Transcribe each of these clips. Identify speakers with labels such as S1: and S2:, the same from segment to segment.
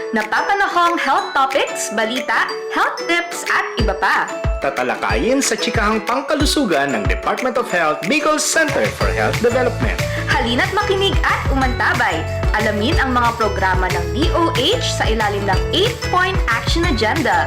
S1: Napapanahong health topics, balita, health tips at iba pa.
S2: Tatalakayin sa chikahang pangkalusugan ng Department of Health Bicol Center for Health Development.
S1: Halina't makinig at umantabay. Alamin ang mga programa ng DOH sa ilalim ng 8-point action agenda.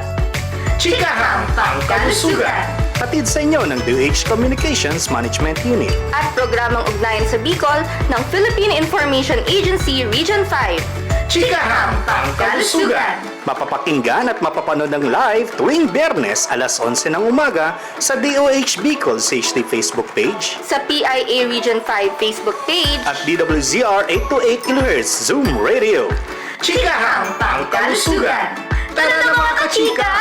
S2: Chikahang Pangkalusugan! Hatid sa inyo ng DOH Communications Management Unit.
S1: At programang ugnayan sa Bicol ng Philippine Information Agency Region 5.
S2: Chikahang Pangkalusugan! Mapapakinggan at mapapanood ng live tuwing Biyernes alas 11 ng umaga sa DOH Bicol CHD Facebook page
S1: Sa PIA Region 5 Facebook page
S2: at DWZR 828 kHz Zoom Radio. Chikahang Pangkalusugan!
S1: Tara na mga kachika!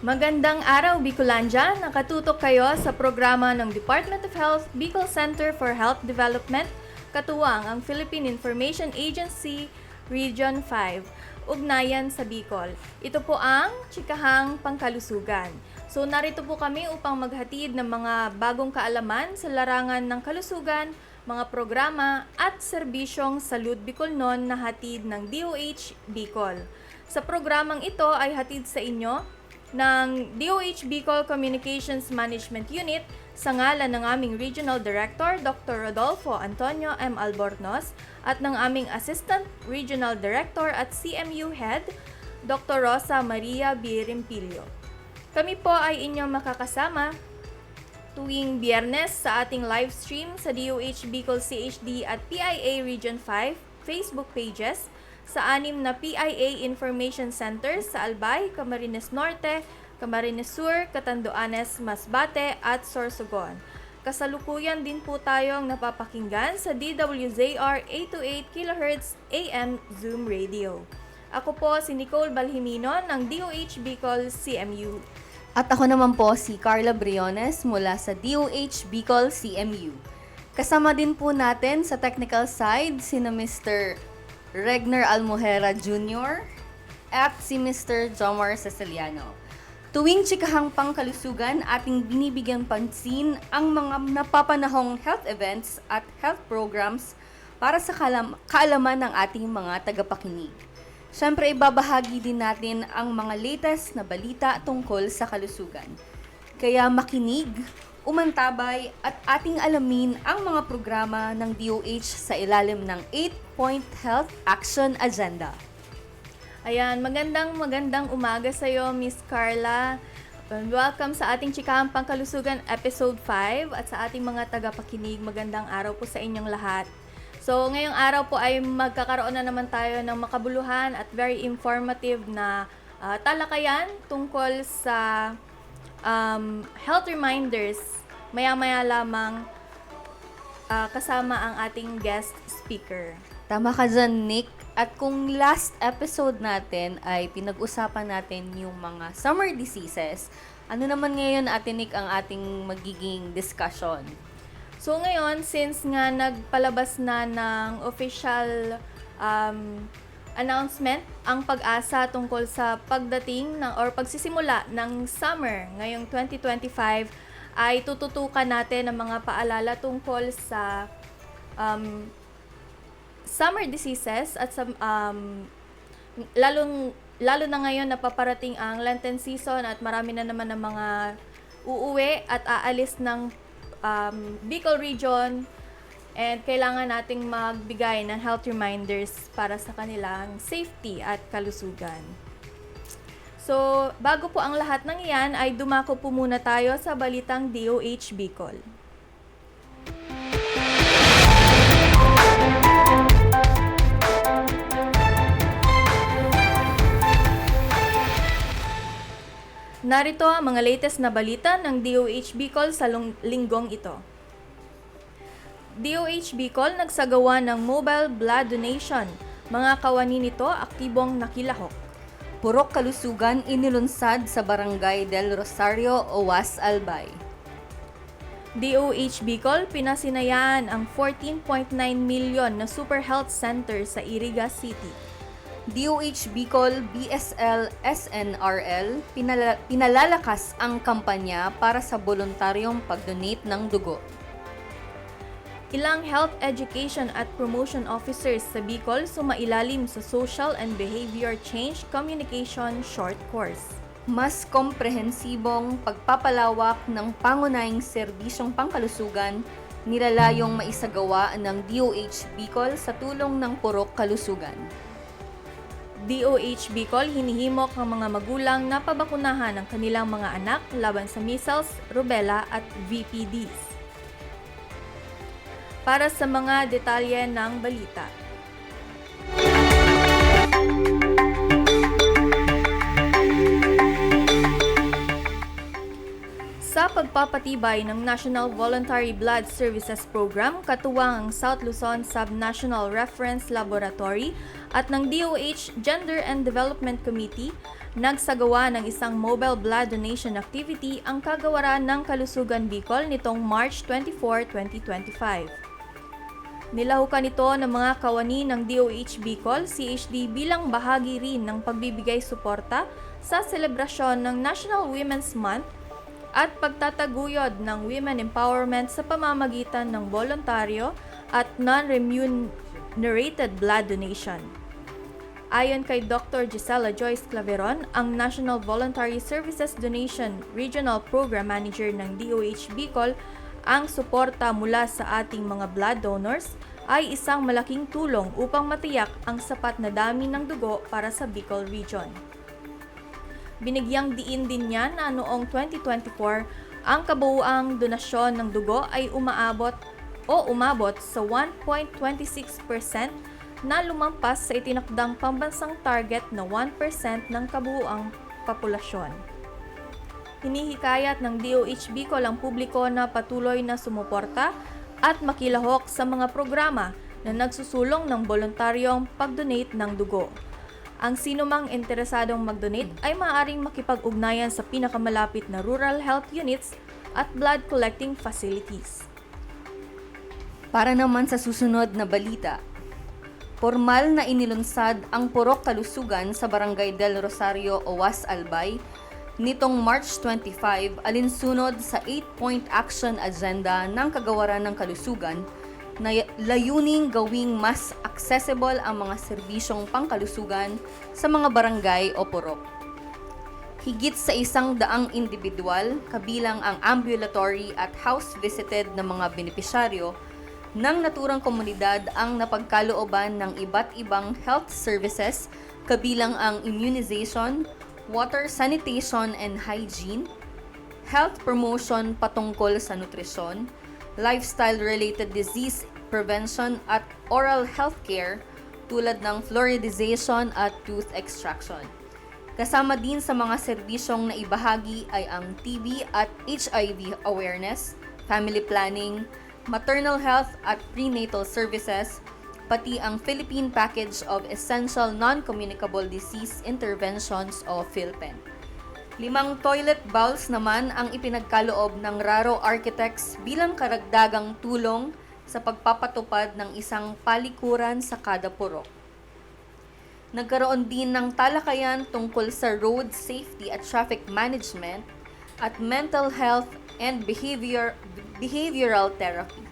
S3: Magandang araw, Bicolandia! Nakatutok kayo sa programa ng Department of Health Bicol Center for Health Development, katuwang ang Philippine Information Agency Region 5, ugnayan sa Bicol. Ito po ang Chikahang Pangkalusugan. So narito po kami upang maghatid ng mga bagong kaalaman sa larangan ng kalusugan, mga programa at serbisyong Salud Bicolnon na hatid ng DOH Bicol. Sa programang ito ay hatid sa inyo ng DOH Bicol Communications Management Unit sa ngalan ng aming Regional Director, Dr. Rodolfo Antonio M. Albornoz, at ng aming Assistant Regional Director at CMU Head, Dr. Rosa Maria B. Rimpilio. Kami po ay inyong makakasama tuwing Biyernes sa ating live stream sa DOH Bicol CHD at PIA Region 5 Facebook pages, sa 6 na PIA Information Centers sa Albay, Camarines Norte, Camarines Sur, Catanduanes, Masbate at Sorsogon. Kasalukuyan din po tayong napapakinggan sa DWZR 828 kHz AM Zoom Radio. Ako po si Nicole Balhimino ng DOH Bicol CMU.
S4: At ako naman po si Carla Briones mula sa DOH Bicol CMU. Kasama din po natin sa technical side sina Mr. Regner Almohera Jr. at si Mr. Jomar Ceciliano. Tuwing Chikahang Pangkalusugan, ating binibigyan pansin ang mga napapanahong health events at health programs para sa kaalaman ng ating mga tagapakinig. Siyempre, ibabahagi din natin ang mga latest na balita tungkol sa kalusugan. Kaya makinig, umantabay at ating alamin ang mga programa ng DOH sa ilalim ng 8-point Health Action Agenda.
S3: Ayan, magandang umaga sa iyo, Miss Carla. Welcome sa ating Chikahang Pangkalusugan Episode 5 at sa ating mga tagapakinig. Magandang araw po sa inyong lahat. So, ngayong araw po ay magkakaroon na naman tayo ng makabuluhan at very informative na talakayan tungkol sa health reminders. Maya-maya lamang kasama ang ating guest speaker.
S4: Tama ka dyan, Nick. At kung last episode natin ay pinag-usapan natin yung mga summer diseases, ano naman ngayon, Ate Nick, ang ating magiging discussion?
S3: So ngayon, since nga nagpalabas na ng official announcement ang Pag-asa tungkol sa pagdating ng or pagsisimula ng summer ngayong 2025, ay tututukan natin ang mga paalala tungkol sa summer diseases at sa lalo na ngayon na paparating ang Lenten season at marami na naman ng mga uuwi at aalis ng Bicol region, and kailangan nating magbigay ng health reminders para sa kanilang safety at kalusugan. So, bago po ang lahat ng iyan, ay dumako po muna tayo sa balitang DOH Bicol. Narito ang mga latest na balita ng DOH Bicol sa linggong ito. DOH Bicol nagsagawa ng mobile blood donation. Mga kawani nito aktibong nakilahok.
S4: Purok kalusugan inilunsad sa Barangay del Rosario, Owas, Albay.
S3: DOH Bicol pinasinayaan ang 14.9 milyon na Super Health Center sa Iriga City.
S4: DOH Bicol, BSL, SNRL, pinalalakas ang kampanya para sa voluntaryong pag-donate ng dugo.
S3: Ilang health education at promotion officers sa Bicol sumailalim sa Social and Behavior Change Communication short course.
S4: Mas komprehensibong pagpapalawak ng pangunahing serbisyong pangkalusugan nilalayong maisagawa ng DOH Bicol sa tulong ng Purok Kalusugan.
S3: DOH Bicol hinihimok ang mga magulang na pabakunahan ang kanilang mga anak laban sa measles, rubella at VPDs. Para sa mga detalye ng balita. Sa pagpapatibay ng National Voluntary Blood Services Program, katuwang ang South Luzon Sub-National Reference Laboratory at ng DOH Gender and Development Committee, nagsagawa ng isang mobile blood donation activity ang Kagawaran ng Kalusugan Bicol nitong March 24, 2025. Nilahukan ito ng mga kawani ng DOH Bicol, CHD bilang bahagi rin ng pagbibigay suporta sa selebrasyon ng National Women's Month at pagtataguyod ng women empowerment sa pamamagitan ng voluntaryo at non-remunerated blood donation. Ayon kay Dr. Gisela Joyce Claveron, ang National Voluntary Services Donation Regional Program Manager ng DOH Bicol, ang suporta mula sa ating mga blood donors ay isang malaking tulong upang matiyak ang sapat na dami ng dugo para sa Bicol Region. Binigyang diin din niya na noong 2024, ang kabuuang donasyon ng dugo ay umabot sa 1.26% na lumampas sa itinakdang pambansang target na 1% ng kabuuang populasyon. Hinihikayat ng DOH Bicol ang publiko na patuloy na sumuporta at makilahok sa mga programa na nagsusulong ng voluntaryong pag-donate ng dugo. Ang sinumang interesadong mag-donate ay maaaring makipag-ugnayan sa pinakamalapit na rural health units at blood collecting facilities.
S4: Para naman sa susunod na balita, formal na inilunsad ang Purok Kalusugan sa Barangay del Rosario, Owas, Albay, nitong March 25 alinsunod sa 8-point action agenda ng Kagawaran ng Kalusugan na layuning gawing mas accessible ang mga serbisyong pangkalusugan sa mga barangay o purok. Higit sa 100 individual, kabilang ang ambulatory at house-visited na mga benepisyaryo ng naturang komunidad ang napagkalooban ng iba't ibang health services, kabilang ang immunization, water sanitation and hygiene, health promotion patungkol sa nutrisyon, lifestyle-related disease prevention at oral health care tulad ng fluoridization at tooth extraction. Kasama din sa mga serbisyong naibahagi ay ang TB at HIV awareness, family planning, maternal health at prenatal services, pati ang Philippine Package of Essential Non-Communicable Disease Interventions o PhilPen. 5 toilet bowls naman ang ipinagkaloob ng Raro Architects bilang karagdagang tulong sa pagpapatupad ng isang palikuran sa kada purok. Nagkaroon din ng talakayan tungkol sa road safety at traffic management at mental health and behavioral therapy.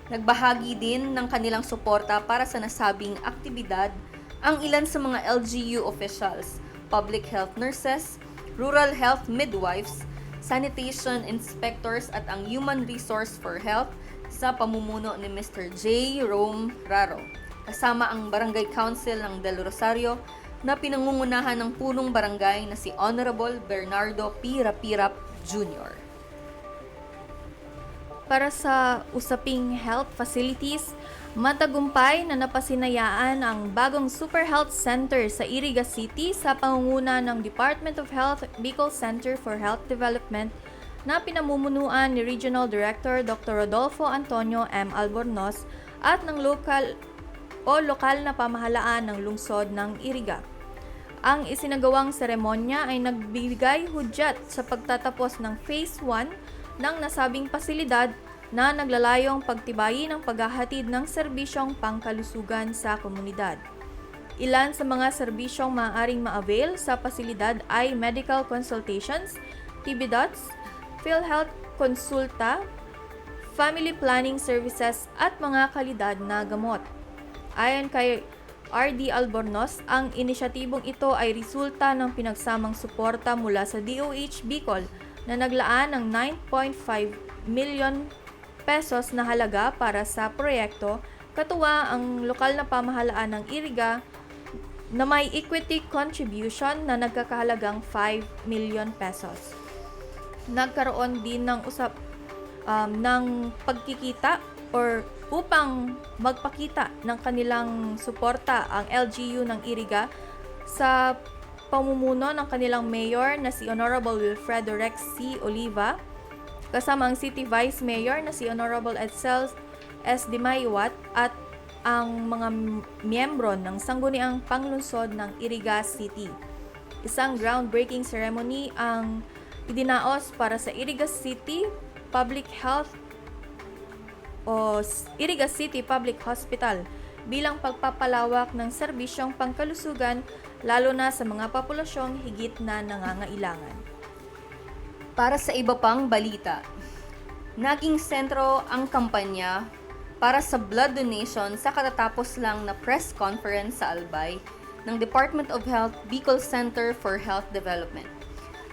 S4: Nagbahagi din ng kanilang suporta para sa nasabing aktibidad ang ilan sa mga LGU officials, public health nurses, rural health midwives, sanitation inspectors at ang human resource for health sa pamumuno ni Mr. J. Rome Raro, kasama ang Barangay Council ng Del Rosario na pinangungunahan ng punong barangay na si Honorable Bernardo P. Rapirap Jr.
S3: Para sa usaping health facilities, matagumpay na napasinayaan ang bagong Super Health Center sa Iriga City sa pangunguna ng Department of Health Bicol Center for Health Development na pinamumunuan ni Regional Director Dr. Rodolfo Antonio M. Albornoz at ng lokal na pamahalaan ng lungsod ng Iriga. Ang isinagawang seremonya ay nagbigay hudyat sa pagtatapos ng Phase 1 ng nasabing pasilidad na naglalayong pagtibayin ang paghahatid ng serbisyong pangkalusugan sa komunidad. Ilan sa mga serbisyong maaaring ma-avail sa pasilidad ay medical consultations, TB dots, PhilHealth Konsulta, family planning services at mga kalidad na gamot. Ayon kay RD Albornoz, ang inisyatibong ito ay resulta ng pinagsamang suporta mula sa DOH Bicol na naglaan ng 9.5 million pesos na halaga para sa proyekto, katuwa ang lokal na pamahalaan ng Iriga na may equity contribution na nagkakahalagang 5 million pesos. Nagkaroon din ng ng pagkikita or upang magpakita ng kanilang suporta ang LGU ng Iriga sa pamumuno ng kanilang mayor na si Honorable Wilfredo Rex C. Oliva, kasama ang City Vice Mayor na si Honorable Edsel S. Dimayuat at ang mga miyembro ng Sangguniang Panglungsod ng Iriga City. Isang groundbreaking ceremony ang idinaos para sa Iriga City Public Hospital bilang pagpapalawak ng serbisyong pangkalusugan lalo na sa mga populasyong higit na nangangailangan.
S4: Para sa iba pang balita, naging sentro ang kampanya para sa blood donation sa katatapos lang na press conference sa Albay ng Department of Health Bicol Center for Health Development.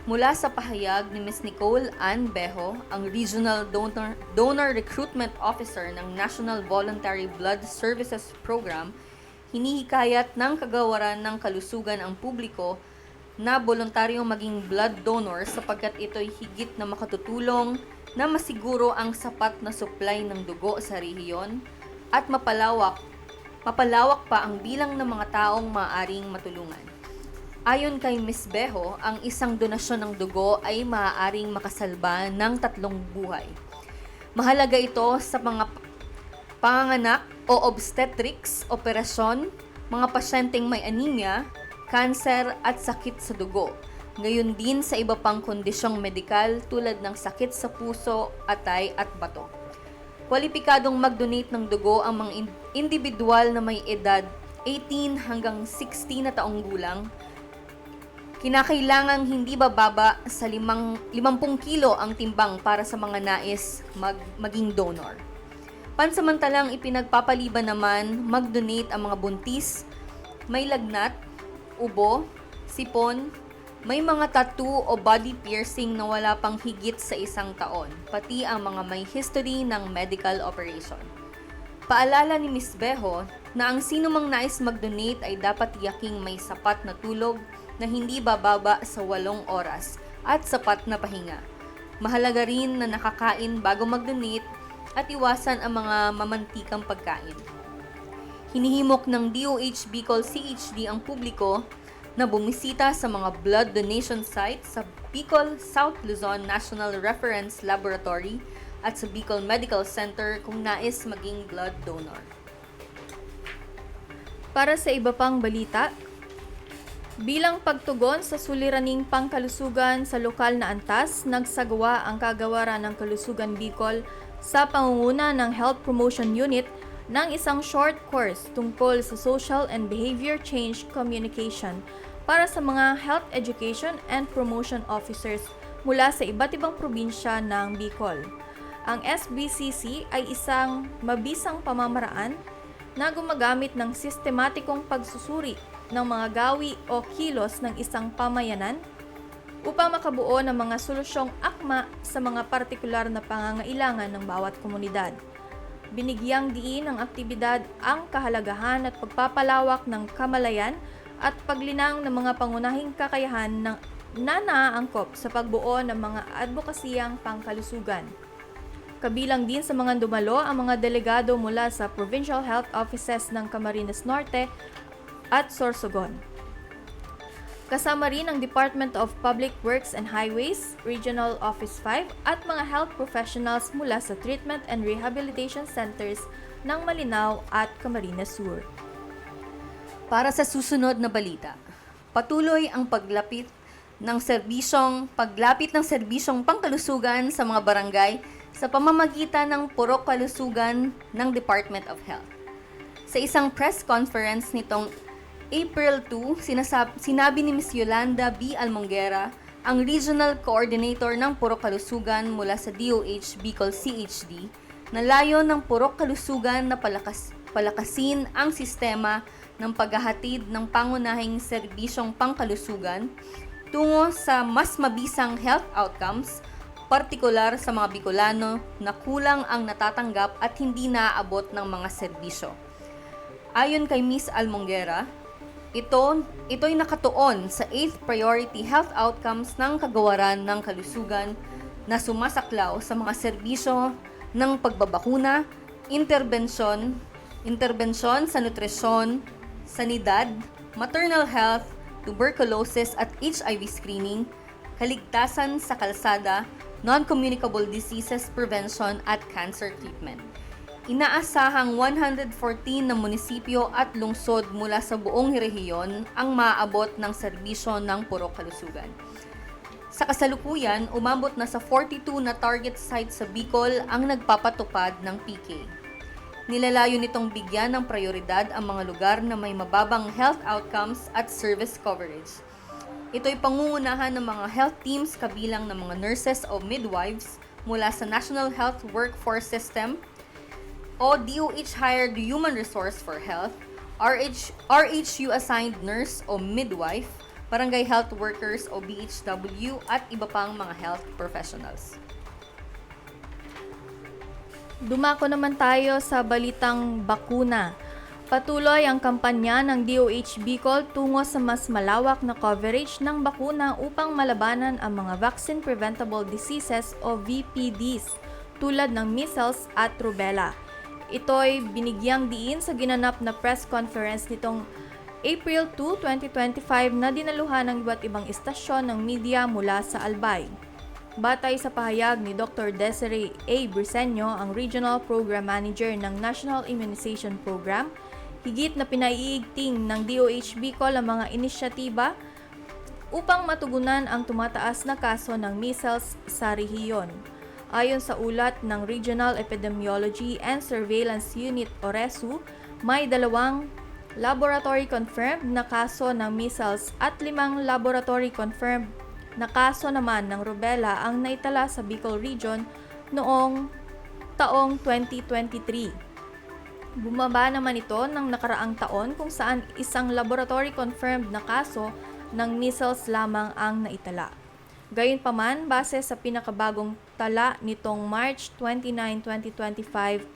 S4: Mula sa pahayag ni Ms. Nicole Ann Bejo, ang Regional Donor Recruitment Officer ng National Voluntary Blood Services Program, hinihikayat ng Kagawaran ng Kalusugan ang publiko na voluntaryong maging blood donor sapagkat ito'y higit na makatutulong na masiguro ang sapat na supply ng dugo sa rehiyon at mapalawak pa ang bilang ng mga taong maaaring matulungan. Ayon kay Ms. Bejo, ang isang donasyon ng dugo ay maaaring makasalba ng 3 buhay. Mahalaga ito sa mga panganganak o obstetrics, operasyon, mga pasyenteng may anemia, kanser at sakit sa dugo. Ngayon din sa iba pang kondisyong medikal tulad ng sakit sa puso, atay at bato. Kwalipikadong mag-donate ng dugo ang mga individual na may edad 18 hanggang 60 na taong gulang. Kinakailangang hindi bababa sa 50 kilo ang timbang para sa mga nais maging donor. Pansamantalang ipinagpapaliban naman mag-donate ang mga buntis, may lagnat, ubo, sipon, may mga tattoo o body piercing na wala pang higit sa 1 taon, pati ang mga may history ng medical operation. Paalala ni Ms. Bejo na ang sinumang nais mag-donate ay dapat tiyaking may sapat na tulog na hindi bababa sa 8 oras at sapat na pahinga. Mahalaga rin na nakakain bago mag-donate at iwasan ang mga mamantikang pagkain. Hinihimok ng DOH Bicol CHD ang publiko na bumisita sa mga blood donation sites sa Bicol South Luzon National Reference Laboratory at sa Bicol Medical Center kung nais maging blood donor.
S3: Para sa iba pang balita, bilang pagtugon sa suliraning pangkalusugan sa lokal na antas, nagsagawa ang Kagawaran ng Kalusugan Bicol sa pangunguna ng Health Promotion Unit ng isang short course tungkol sa Social and Behavior Change Communication para sa mga Health Education and Promotion Officers mula sa iba't ibang probinsya ng Bicol. Ang SBCC ay isang mabisang pamamaraan na gumagamit ng sistematikong pagsusuri ng mga gawi o kilos ng isang pamayanan upang makabuo ng mga solusyong akma sa mga partikular na pangangailangan ng bawat komunidad. Binigyang diin ng aktibidad ang kahalagahan at pagpapalawak ng kamalayan at paglinang ng mga pangunahing kakayahan na naaangkop sa pagbuo ng mga advokasiyang pangkalusugan. Kabilang din sa mga dumalo ang mga delegado mula sa Provincial Health Offices ng Camarines Norte at Sorsogon. Kasama rin ang Department of Public Works and Highways, Regional Office 5 at mga health professionals mula sa Treatment and Rehabilitation Centers ng Malinao at Camarines Sur.
S4: Para sa susunod na balita, patuloy ang paglapit ng serbisyong pangkalusugan sa mga barangay sa pamamagitan ng Purok Kalusugan ng Department of Health. Sa isang press conference nitong April 2, sinabi ni Ms. Yolanda B. Almonguera, ang Regional Coordinator ng Purok Kalusugan mula sa DOH Bicol CHD, na layo ng purok kalusugan na palakasin ang sistema ng paghahatid ng pangunahing serbisyong pangkalusugan tungo sa mas mabisang health outcomes, partikular sa mga Bicolano na kulang ang natatanggap at hindi naaabot ng mga serbisyo. Ayon kay Ms. Almonguera, ito'y nakatuon sa 8th priority health outcomes ng kagawaran ng kalusugan na sumasaklaw sa mga serbisyo ng pagbabakuna, interbensyon sa nutrisyon, sanidad, maternal health, tuberculosis at HIV screening, kaligtasan sa kalsada, non-communicable diseases prevention at cancer treatment. Inaasahang 114 na munisipyo at lungsod mula sa buong rehiyon ang maaabot ng serbisyo ng purok kalusugan. Sa kasalukuyan, umabot na sa 42 na target sites sa Bicol ang nagpapatupad ng PK. Nilalayo nitong bigyan ng prioridad ang mga lugar na may mababang health outcomes at service coverage. Ito'y pangungunahan ng mga health teams kabilang ng mga nurses o midwives mula sa National Health Workforce System o DOH-hired Human Resource for Health, RHU-assigned nurse o midwife, barangay health workers o BHW at iba pang mga health professionals.
S3: Dumako naman tayo sa balitang bakuna. Patuloy ang kampanya ng DOH Bicol tungo sa mas malawak na coverage ng bakuna upang malabanan ang mga vaccine preventable diseases o VPDs tulad ng measles at rubella. Ito'y binigyang diin sa ginanap na press conference nitong April 2, 2025 na dinaluhan ng iba't ibang istasyon ng media mula sa Albay. Batay sa pahayag ni Dr. Desiree A. Briseño, ang Regional Program Manager ng National Immunization Program, higit na pinaiigting ng DOH Bicol ang mga inisyatiba upang matugunan ang tumataas na kaso ng measles sa rehiyon. Ayon sa ulat ng Regional Epidemiology and Surveillance Unit o RESU, may 2 laboratory-confirmed na kaso ng measles at 5 laboratory-confirmed na kaso naman ng rubella ang naitala sa Bicol Region noong taong 2023. Bumaba naman ito ng nakaraang taon kung saan isang laboratory-confirmed na kaso ng measles lamang ang naitala. Gayunpaman, base sa pinakabagong tala nitong March 29, 2025,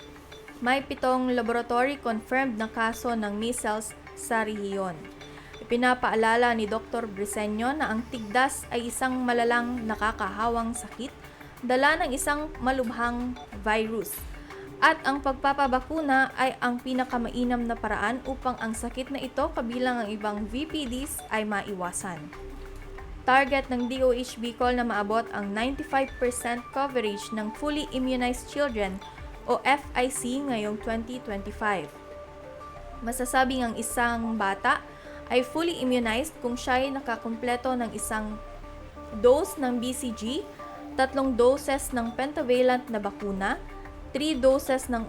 S3: may 7 laboratory-confirmed na kaso ng measles sa rehiyon. Ipinapaalala ni Dr. Briseño na ang tigdas ay isang malalang nakakahawang sakit, dala ng isang malubhang virus, at ang pagpapabakuna ay ang pinakamainam na paraan upang ang sakit na ito kabilang ang ibang VPDs ay maiwasan. Target ng DOH Bicol na maabot ang 95% coverage ng fully immunized children o FIC ngayong 2025. Masasabing ang isang bata ay fully immunized kung siya ay nakakumpleto ng isang dose ng BCG, 3 doses ng pentavalent na bakuna, 3 doses ng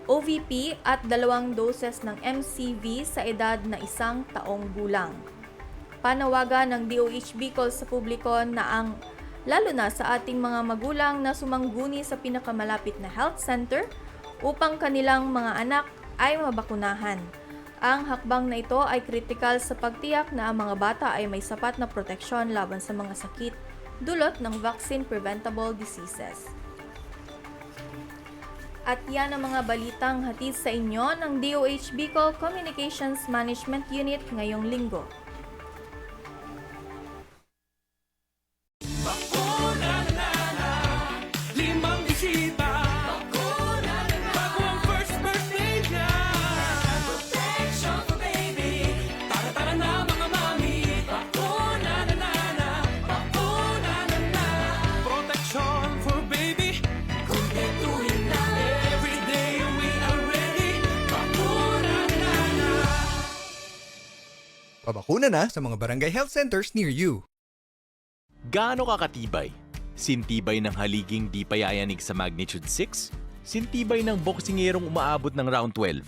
S3: OVP at 2 doses ng MCV sa edad na 1 taong gulang. Panawagan ng DOH Bicol sa publiko na lalo na sa ating mga magulang na sumangguni sa pinakamalapit na health center upang kanilang mga anak ay mabakunahan. Ang hakbang na ito ay kritikal sa pagtiyak na ang mga bata ay may sapat na proteksyon laban sa mga sakit dulot ng vaccine preventable diseases. At yan ang mga balitang hatid sa inyo ng DOH Bicol Communications Management Unit ngayong linggo.
S5: Pabakuna na sa mga barangay health centers near you.
S6: Gaano kakatibay? Sintibay ng haliging di payayanig sa magnitude 6? Sintibay ng boksingerong umaabot ng round 12?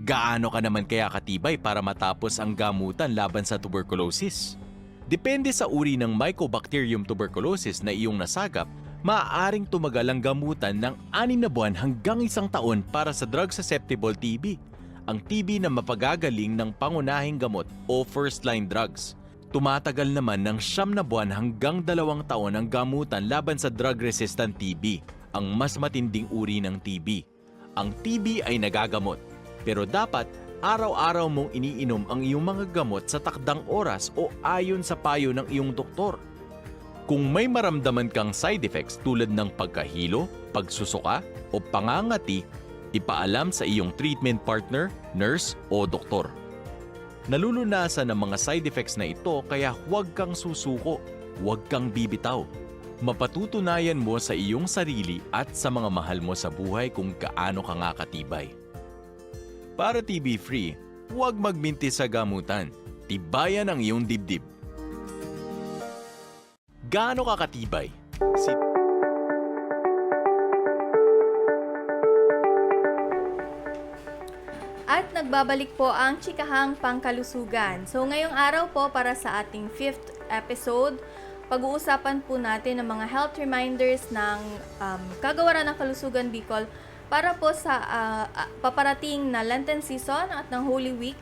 S6: Gaano ka naman kaya katibay para matapos ang gamutan laban sa tuberculosis? Depende sa uri ng Mycobacterium tuberculosis na iyong nasagap, maaaring tumagal ang gamutan ng 6 na buwan hanggang 1 taon para sa drug-susceptible TB, ang TB na mapagagaling ng pangunahing gamot o first-line drugs. Tumatagal naman ng 9 na buwan hanggang 2 taon ang gamutan laban sa drug-resistant TB, ang mas matinding uri ng TB. Ang TB ay nagagamot, pero dapat araw-araw mong iniinom ang iyong mga gamot sa takdang oras o ayon sa payo ng iyong doktor. Kung may maramdaman kang side effects tulad ng pagkahilo, pagsusuka o pangangati, ipaalam sa iyong treatment partner, nurse o doktor. Nalulunasan ang mga side effects na ito kaya huwag kang susuko, huwag kang bibitaw. Mapatutunayan mo sa iyong sarili at sa mga mahal mo sa buhay kung gaano ka nga katibay. Para TB-free, huwag magminti sa gamutan. Tibayan ang iyong dibdib. Gaano ka katibay?
S3: At nagbabalik po ang Chikahang Pangkalusugan. So ngayong araw po para sa ating 5th episode, pag-uusapan po natin ang mga health reminders ng Kagawaran ng Kalusugan Bicol para po sa paparating na Lenten season at ng Holy Week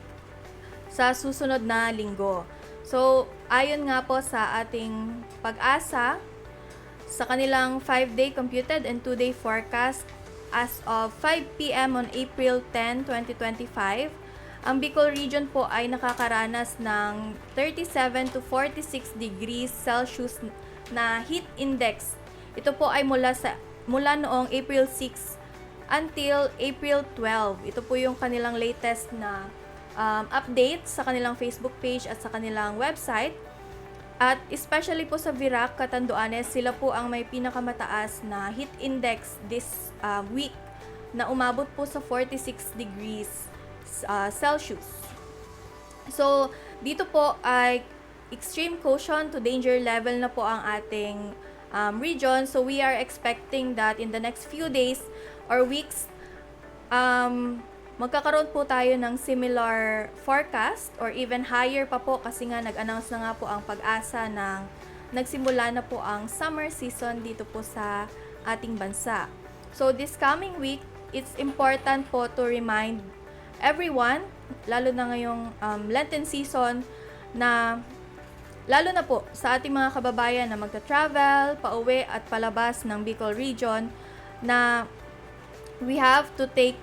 S3: sa susunod na linggo. So ayon nga po sa ating pag-asa, sa kanilang 5-day computed and 2-day forecast, as of 5 p.m. on April 10, 2025, ang Bicol region po ay nakakaranas ng 37 to 46 degrees Celsius na heat index. Ito po ay mula noong April 6 until April 12. Ito po yung kanilang latest na update sa kanilang Facebook page at sa kanilang website. At especially po sa Virac, Catanduanes, sila po ang may pinakamataas na heat index this week na umabot po sa 46 degrees Celsius. So, dito po ay extreme caution to danger level na po ang ating region. So, we are expecting that in the next few days or weeks, magkakaroon po tayo ng similar forecast or even higher pa po kasi nga nag-announce na nga po ang pag-asa ng nagsimula na po ang summer season dito po sa ating bansa. So this coming week, it's important po to remind everyone, lalo na ngayong Lenten season, na lalo na po sa ating mga kababayan na magta-travel, pauwi at palabas ng Bicol region, na we have to take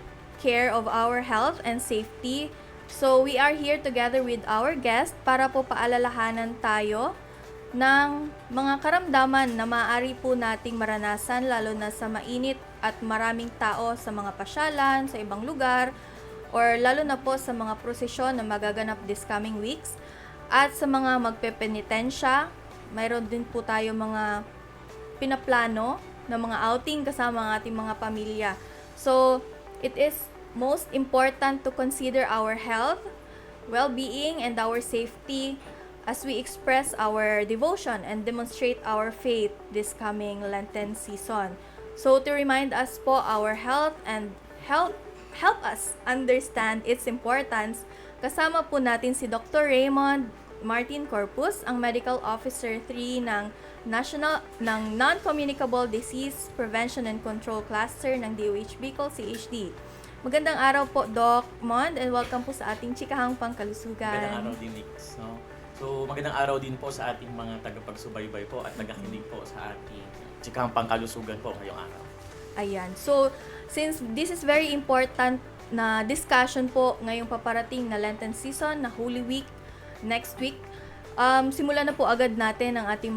S3: care of our health and safety. So we are here together with our guest para po paalalahanan tayo ng mga karamdaman na maaari po nating maranasan lalo na sa mainit at maraming tao sa mga pasyalan, sa ibang lugar, or lalo na po sa mga prosesyon na magaganap this coming weeks. At sa mga magpepenitensya, mayroon din po tayo mga pinaplano na mga outing kasama ang ating mga pamilya. So it is most important to consider our health, well-being, and our safety as we express our devotion and demonstrate our faith this coming Lenten season. So to remind us po our health and help us understand its importance, kasama po natin si Dr. Raymond Martin Corpus, ang Medical Officer 3 ng Non-Communicable Disease Prevention and Control Cluster ng DOH Bicol CHD. Magandang araw po, Doc Mond, and welcome po sa ating Chikahang Pangkalusugan.
S7: Magandang araw din, Nix. No? So, magandang araw din po sa ating mga tagapagsubaybay po at nagakinig po sa ating Chikahang Pangkalusugan po ngayong araw.
S3: Ayan. So, since this is very important na discussion po ngayong paparating na Lenten season, na Holy Week, next week, simulan na po agad natin ang ating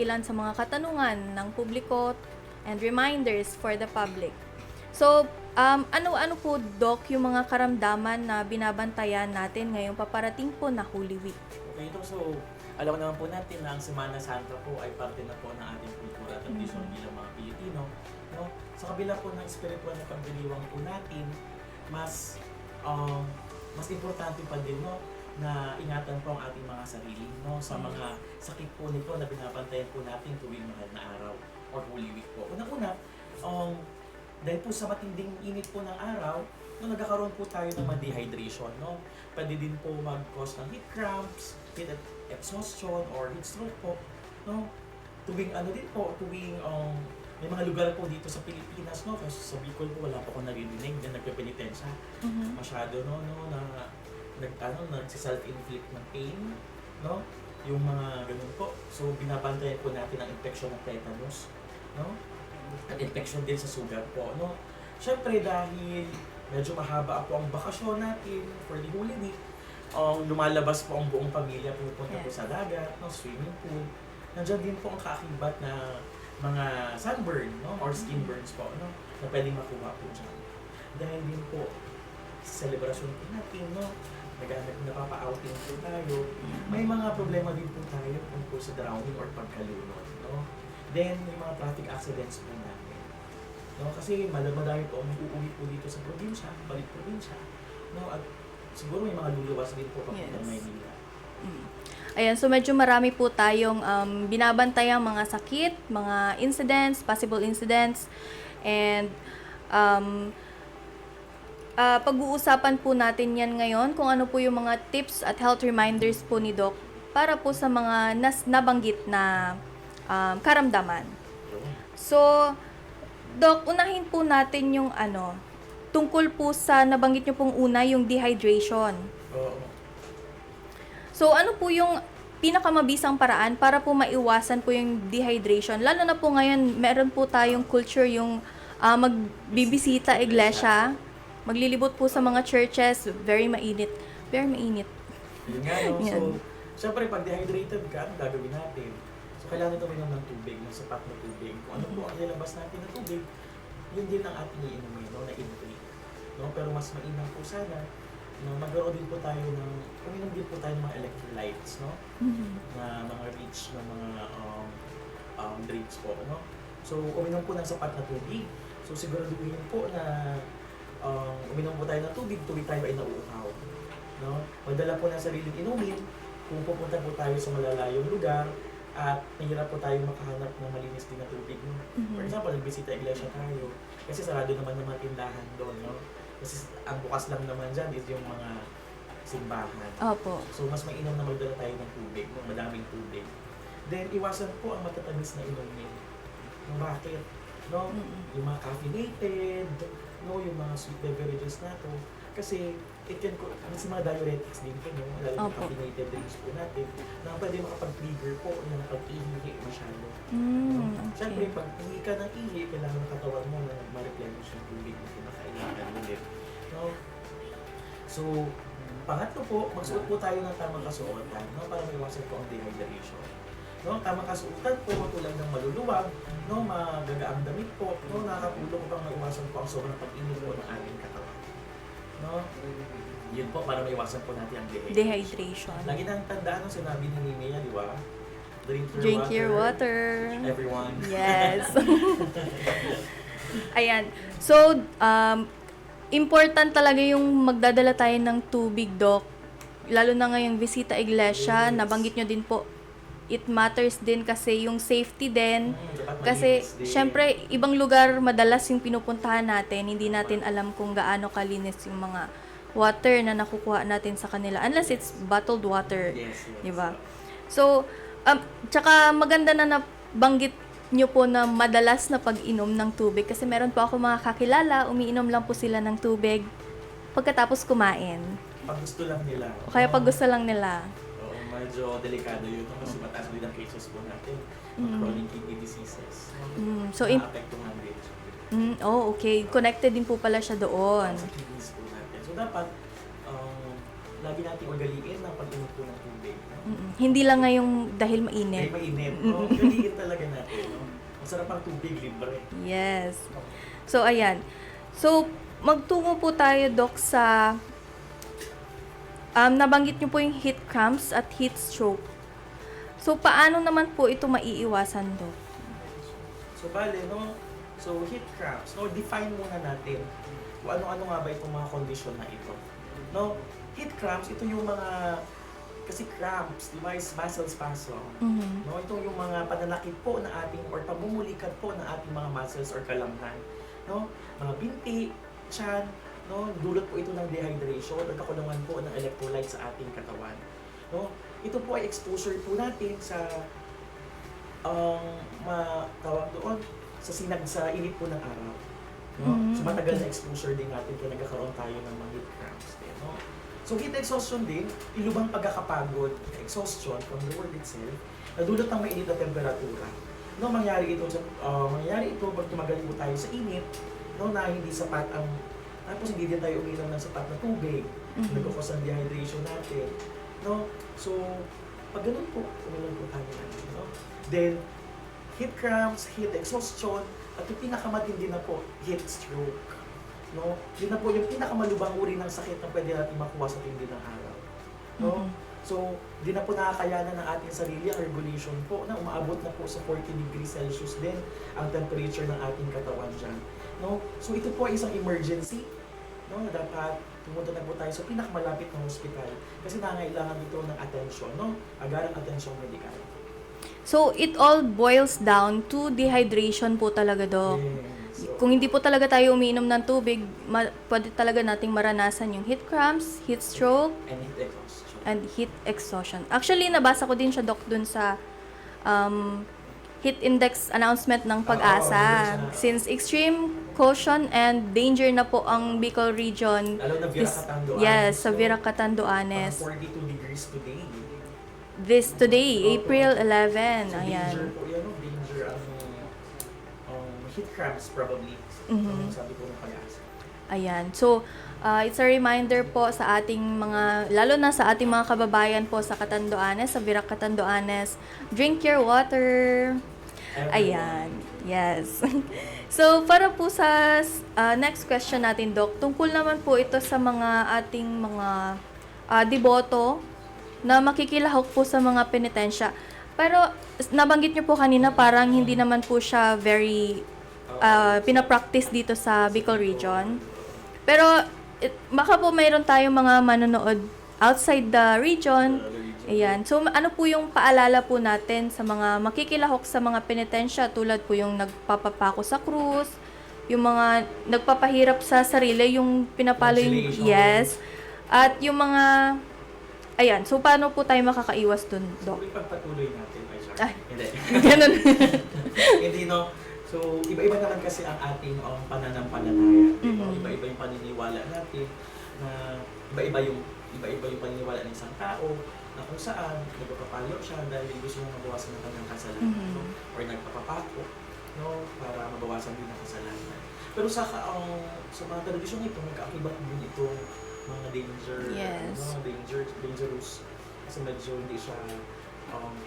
S3: ilan sa mga katanungan ng publiko and reminders for the public. So, ano po, Doc, yung mga karamdaman na binabantayan natin ngayong paparating po na Holy Week?
S7: Okay, so alam naman po natin na ang Semana Santa po ay parte na po ng ating kultura at tradisyon bilang mga Pilipino. No? Sa kabila po ng spiritual na pagdiriwang po natin, mas importante pa din, no, na ingatan po ang ating mga sarili, no, sa mga sakit po nito na binabantayan po natin tuwing mahal na araw or Holy Week po. Unang-una, dahil po sa matinding init po ng araw, nagkakaroon po tayo ng dehydration, no? Pwede din po mag-cause ng heat cramps, heat exhaustion, or heat stroke po, no? Tuwing may mga lugar po dito sa Pilipinas, no? Kasi sa Bicol po, wala pa akong naririnig na nagpe-penitensya. Masyado, nagsi-self-inflict ng pain, no? Yung mga ganun po. So, binabantayan po natin ang infection ng tetanus, no? At infection din sa sugar po, no? Siyempre, dahil medyo mahaba po ang bakasyon natin for the Holy Week, lumalabas po ang buong pamilya, pupunta po sa dagat, no? Swimming pool. Nandiyan din po ang kaakibat na mga sunburn, no? Or skin burns po, no? Na pwedeng makuha po dyan. Dahil din po sa celebration po natin, no? Napapa-outing po tayo. May mga problema din po tayo tungkol sa drowning or pagkalunod, no? Then, may mga traffic accidents po natin. No? Kasi madami po ang uuwi po dito sa probinsya, balik probinsya, no? At siguro may mga luluwas din po papuntang Maynila.
S3: Ayan, so medyo marami po tayong binabantayang mga sakit, mga incidents, possible incidents, and pag-uusapan po natin yan ngayon kung ano po yung mga tips at health reminders po ni Doc para po sa mga nabanggit na karamdaman. So, Doc, unahin po natin yung tungkol po sa nabanggit nyo pong una, yung dehydration.
S7: Oo.
S3: So, ano po yung pinakamabisang paraan para po maiwasan po yung dehydration? Lalo na po ngayon, meron po tayong culture yung magbibisita iglesia, maglilibot po sa mga churches, very mainit. Very mainit.
S7: Yun nga, no?
S3: Yan.
S7: So, syempre, pag dehydrated ka, ano gagawin natin? So, kailangan ito minom ng tubig, ng sapat na tubig. Kung ano po ang nilabas natin ng tubig, yun din ang ating iinumin, no? Na intake. No? Pero mas mainam po sana, no, magkaroon din po tayo uminom din po tayo ng mga electrolytes, no? Na mga rich na mga drinks po, no? So, uminom po ng sapat na tubig. So, siguraduhin po na uminom po tayo ng tubig tayo ay nauuhaw, no? Magdala po ng sariling inumin kung pupunta po tayo sa malalayong lugar at mahirap po tayo makahanap ng malinis din na tubig, no? For example, nagbisita iglesia tayo kasi sarado naman ng mga tindahan doon, no? Kasi ang bukas lang naman dyan is yung mga simbahan.
S3: Opo.
S7: So, mas mainam na magdala tayo ng tubig, no? Madaming tubig. Then, iwasan po ang matatamis na inumin. No, bakit? No? Yung mga caffeinated, no? Yung mga sweet beverages na to. Kasi, kasi mga diuretics din po, no? Lalo yung caffeinated drinks po natin, na pwede makapag-trigger po ng pag-ihi masyado. No? Siyempre, pag ihi ka ng ihi, kailangan ng katawan mo na ma-replenish yung tubig na kinakailangan ulit. No? So, pangatlo po, magsuot po tayo ng tamang kasuotan, no? Para maiwasan po ang dehydration. No? Tamang kasuotan po, tulad ng maluluwag, no? Magagaang damit po, no? Nakakatulong pang maiwasan po ang sobrang pag-init po ng ating katawan. No? Yun po, para maiwasan po natin ang dehydration. Lagi nang tandaan ang sinabi ni Nimea, di ba?
S3: Drink your water.
S7: Everyone.
S3: Yes. Ayan. So, important talaga yung magdadala tayo ng tubig, Doc. Lalo na ngayong bisita iglesia, nabanggit nyo din po, it matters din kasi yung safety din. Kasi, syempre, ibang lugar madalas yung pinupuntahan natin, hindi natin alam kung gaano kalinis yung mga water na nakukuha natin sa kanila. Unless it's bottled water.
S7: Yes.
S3: Diba? So, tsaka maganda na nabanggit nyo po na madalas na pag-inom ng tubig kasi meron po ako mga kakilala, umiinom lang po sila ng tubig pagkatapos kumain.
S7: Pag gusto lang nila.
S3: O kaya pag gusto lang nila.
S7: Oo, medyo delikado yun kasi mataas din ang cases po natin. Mga chronic kidney diseases.
S3: So,
S7: Naapektuhan din.
S3: okay. Connected din po pala siya doon.
S7: Sa kidneys po natin. So, dapat lagi natin ugaliin ang pag-inom po ng tubig. No?
S3: Hindi lang ngayong dahil mainit.
S7: May mainit. No? Ugaliin talaga natin. No? Masarap ang tubig, libre.
S3: Yes. So, ayan. So, magtungo po tayo, Doc, sa nabanggit niyo po yung heat cramps at heat stroke. So, paano naman po ito maiiwasan, Doc?
S7: So, bale, no? So, heat cramps. No? Define muna natin kung ano-ano nga ba itong mga kondisyon na ito. No? Heat cramps, ito yung mga kasi cramps, di ba, is muscle spasm. No, ito yung mga pananakit po na ating or pamumulikat po ng ating mga muscles or kalamnan. No, mga binti, tiyan, no, dulot po ito ng dehydration o kakulangan po ng electrolytes sa ating katawan. No, ito po ay exposure po natin sa tawag doon sa init po ng araw. No? So matagal na exposure din natin kaya nagkakaroon tayo ng mga heat cramps din. No? So heat exhaustion din, ilubang pagkakapagod, exhaustion from the word itself, nadulot ng mainit na temperatura. No, mangyari ito pag tumagal po tayo sa init, no, na hindi sapat ang tapos hindi din tayo uminom ng sapat na tubig, nagkakos ang dehydration natin. No? So, pag ganun po, uminom po tayo natin. No? Then, heat cramps, heat exhaustion, at yung pinakamatindi na po, heat stroke. No? Yun na po yung pinakamalubang uri ng sakit na pwede natin makuha sa tindi ng araw. No? So, di na po nakakayanan ng ating sarili ang regulation po na umaabot na po sa 40 degrees Celsius din ang temperature ng ating katawan dyan. No? So, ito po ay isang emergency. No? Dapat pumunta na po tayo sa pinakamalapit na hospital kasi nangailangan ito ng atensyon, no? Agarang atensyon medikal.
S3: So, it all boils down to dehydration po talaga, Dok.
S7: Yes. So,
S3: Kung hindi po talaga tayo umiinom ng tubig, pwede talaga nating maranasan yung heat cramps, heat stroke,
S7: and heat exhaustion.
S3: and heat exhaustion. Actually, nabasa ko din siya, Dok, dun sa heat index announcement ng Pag-asa.
S7: Oo,
S3: Since extreme caution and danger na po ang Bicol region.
S7: Lalo na Viracatandoanes.
S3: Yes, sa
S7: no?
S3: Viracatandoanes.
S7: 42 degrees today.
S3: This today,
S7: Opo.
S3: April 11.
S7: So,
S3: Ayan.
S7: danger po yan, no? Danger heat cramps probably. Sabi po ng Pag-asa.
S3: Ayan. So, it's a reminder po sa ating mga, lalo na sa ating mga kababayan po sa Catanduanes, sa Viracatandoanes, drink your water. Ayan. Yes. So, para po sa next question natin, Doc, tungkol naman po ito sa mga ating mga deboto na makikilahok po sa mga penitensya. Pero, nabanggit niyo po kanina, parang hindi naman po siya very pinapractice dito sa Bicol region. Pero, baka po mayroon tayong mga manonood outside the region. Ayan. So, ano po yung paalala po natin sa mga makikilahok sa mga penitensya tulad po yung nagpapapako sa krus, yung mga nagpapahirap sa sarili, yung pinapalo yung...
S7: Cancellation.
S3: Yes. At yung mga... Ayan. So, paano po tayo makakaiwas dun,
S7: So,
S3: Doc?
S7: ipagpatuloy natin. Ay, sorry.
S3: Ay.
S7: Hindi.
S3: Ganun.
S7: Hindi, no? So, iba-iba naman kasi ang ating pananampalataya. Iba-iba yung paniniwala natin na iba-iba yung paniniwala ng isang tao na kung saan nagpapapalo siya dahil gusto niya mabawasan ng kanyang kasalanan no? Or nagpapapako no? Para mabawasan din ang kasalanan. Pero sa mga tradisyon ito, nagkaakibat din itong mga danger,
S3: Yes.
S7: no? Dangerous kasi medyo hindi siya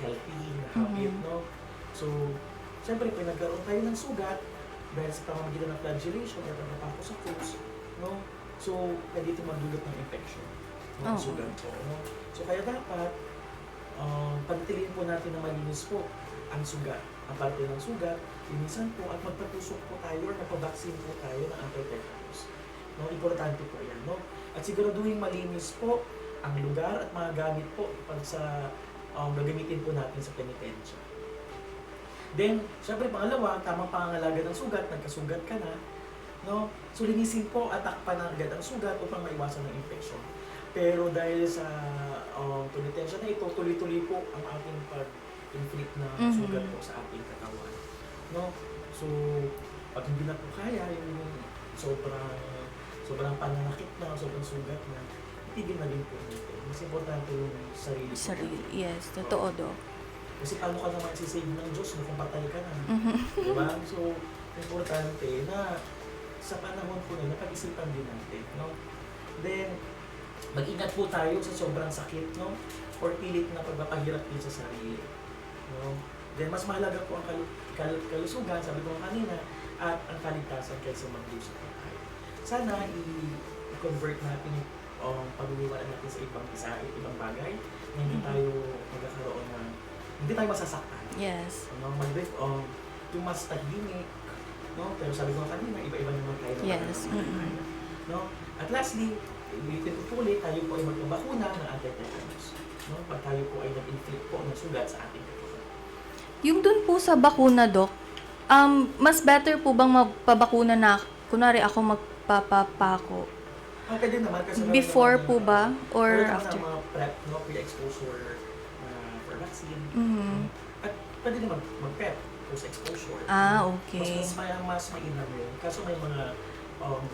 S7: healthy na habit, no? So, siyempre, pag nagkaroon tayo ng sugat, dahil sa pamamagitan ng flagellation at pagpapako sa krus, no? So, pwede ito magdulot ng infection, ng
S3: Oo.
S7: sugat po, no? So, kaya dapat, panatilihin po natin na malinis po ang sugat, ang parte ng sugat, linisan po at magpatusok po tayo or magpabaksin po tayo ng anti-tetanus. No? Importante po yan, no? At siguraduhin malinis po ang lugar at mga gamit po pag sa gagamitin po natin sa penitensya. Then, syempre pangalawa, tamang pangangalaga ng sugat, nagkasugat ka na, no? So linisin po at takpan agad ang sugat upang maiwasan ng infection. Pero dahil sa penitensya na ito, tuloy-tuloy po ang ating pag-inflict na sugat po sa ating katawan. No? So, pag hindi na po kaya, yung sobrang pananakit na, sobrang sugat na, itigil na din po natin. Mas importante yung sarili po.
S3: Sarili. Yes. Totoo, Doc.
S7: Kasi paano ka naman sisave ng Diyos kung patay ka na? Diba? So, importante na sa panahon po na napag-isipan din natin. No? Then, mag-ingat po tayo sa sobrang sakit, no? Or pilit na pagpapahirap din sa sarili. No? Then, mas mahalaga po ang kalusugan, sabi ko kanina, at ang kaligtasan kaysa mag-lose po tayo. Sana i-convert natin yung pag-uwiwala natin sa ibang bagay na hindi tayo magkakaroon ng hindi tayo masasaktan.
S3: Yes.
S7: No, yung mas tahimik, no? Pero sabi ko kanina, iba-iba naman tayo ng
S3: Yes.
S7: pananampalataya. No? At lastly, ulitin ko ulit, tayo po ay magpabakuna ng anti-tetanus. No? Pag tayo po ay nag-inflict po ng sugat sa ating katawan.
S3: Yung dun po sa bakuna, Doc, mas better po bang magpabakuna na, kunwari ako magpapapako?
S7: Pwede naman kasi
S3: Before po ba? Or
S7: meron naman
S3: after?
S7: mga prep, no? Pre-exposure for vaccine.
S3: Mhm.
S7: At pwede naman mag-PEP. po sa exposure.
S3: Ah,
S7: Mas
S3: okay.
S7: mas mainam yun. Kaso may mga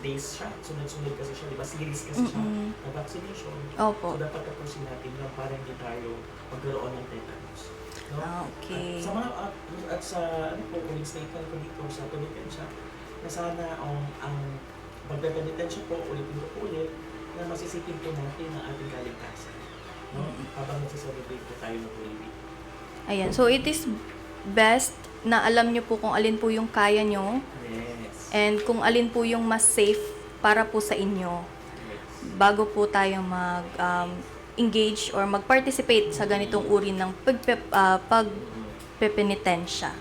S7: days siya, sunod-sunod kasi siya, di ba? Series kasi siya na vaccination.
S3: Opo.
S7: So dapat tapusin natin lang para hindi tayo magkaroon ng tetanus. No?
S3: Ah, okay.
S7: At sa mga at sa ano po, uling statement ko dito sa penitensya, na sana ang pagpe-penitensya po ulit na masisipin po natin ang ating kaligtasan. No? Habang nagsiselebrate po tayo ng Holy Week.
S3: Ayan. So, it is best na alam nyo po kung alin po yung kaya nyo
S7: Yes.
S3: and kung alin po yung mas safe para po sa inyo
S7: Yes.
S3: bago po tayo mag-engage or mag-participate sa ganitong uri ng pagpepenitensya.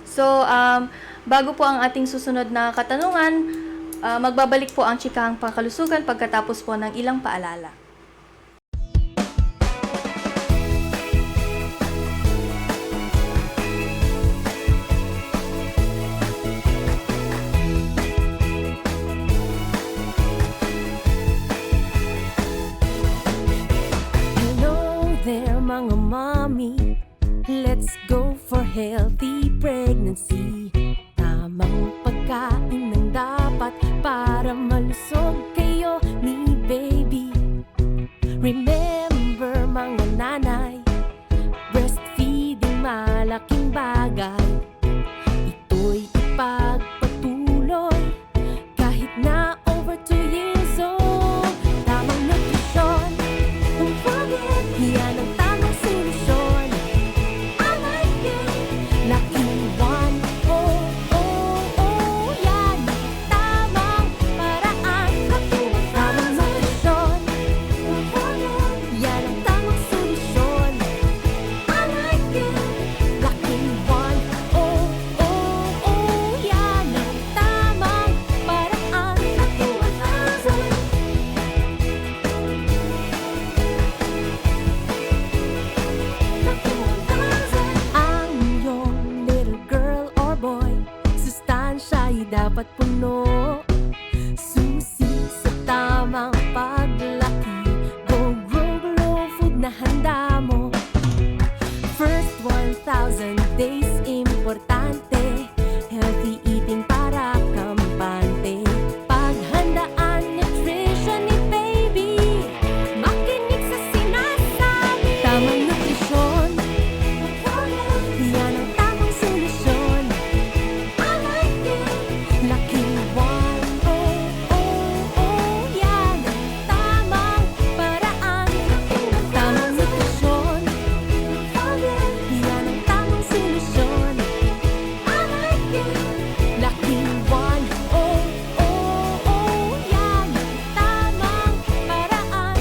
S3: So, bago po ang ating susunod na katanungan, magbabalik po ang Chikahang Pangkalusugan pagkatapos po ng ilang paalala.
S8: Hello there mga mommy, let's go for healthy pregnancy. Tamang pagkain ng dapat para malusog kayo ni baby. Remember mga nanay, breastfeeding malaking bagay. Ito'y ipagpatuloy kahit na over 2 years old. Tamang nutrisyon, don't forget, yan ang tamang solusyon. I like it, Lucky One. Oh, oh, oh, yan ang tamang paraan. Tamang nutrisyon, don't forget, yan ang tamang solusyon. I like it, Lucky One. Oh, oh, oh, yan ang tamang paraan. Lucky 1,000. Ang iyong little girl or boy, sustansya'y dapat puno. Susi sa tamang paglaki, go grow food na handa mo. First 1,000 days importante, healthy eating para kampante. Paghandaan nutrition ni baby, makinig sa sinasabi. Tamang nutrisyon, yan ang tamang solusyon. I like it, Lucky One. Oh, oh, oh, yan ang tamang paraan. Tamang nutrisyon, yan ang tamang solusyon. I like it, Lucky One. Oh, oh, oh, yan ang tamang paraan.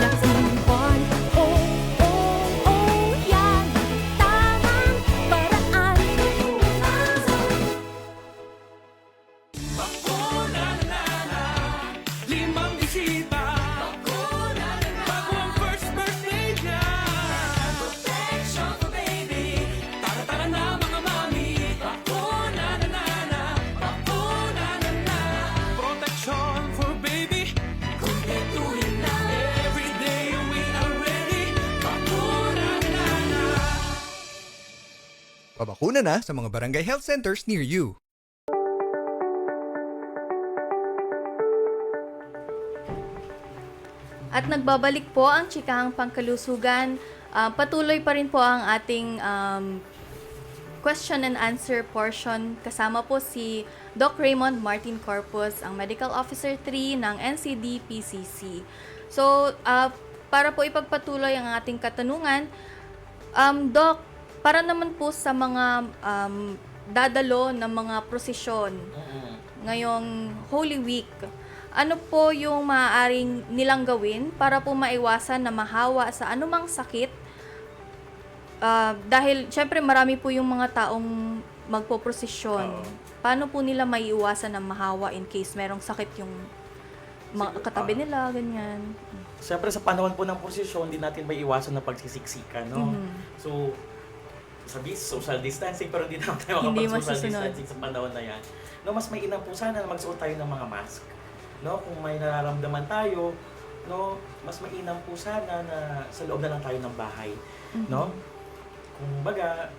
S8: Lucky One. Oh, oh, oh, yan ang tamang paraan.
S9: Limang bisita. Bago ang first birthday niya. Protection for baby. Tara na mga mami. Bakuna na. Bakuna na. Protection for baby. Kumpletuhin na. Every day we are ready. Bakuna na.
S5: Pabakuna na sa mga barangay health centers near you.
S3: At nagbabalik po ang Chikahang Pangkalusugan. Patuloy pa rin po ang ating question and answer portion. Kasama po si Doc Raymond Martin Corpus, ang Medical Officer 3 ng NCD-PCC. So, para po ipagpatuloy ang ating katanungan, Doc, para naman po sa mga dadalo ng mga prosesyon ngayong Holy Week, ano po yung maaaring nilang gawin para po maiwasan na mahawa sa anumang sakit? Dahil, syempre, marami po yung mga taong magpoprosesyon. Paano po nila maiiwasan na mahawa in case merong sakit yung mga katabi nila, ganyan?
S7: Siyempre sa panahon po ng prosesyon, hindi natin may iwasan na pagsisiksikan, no? So, sabi social distancing, pero hindi naman tayo
S3: Hindi
S7: makapag-social
S3: masusunod.
S7: distancing sa panahon na yan. No, mas may inam po sana na magsuot tayo ng mga mask. No, kung may nararamdaman tayo no, mas mainam po sana na sa loob na lang tayo ng bahay, no? Kung baga,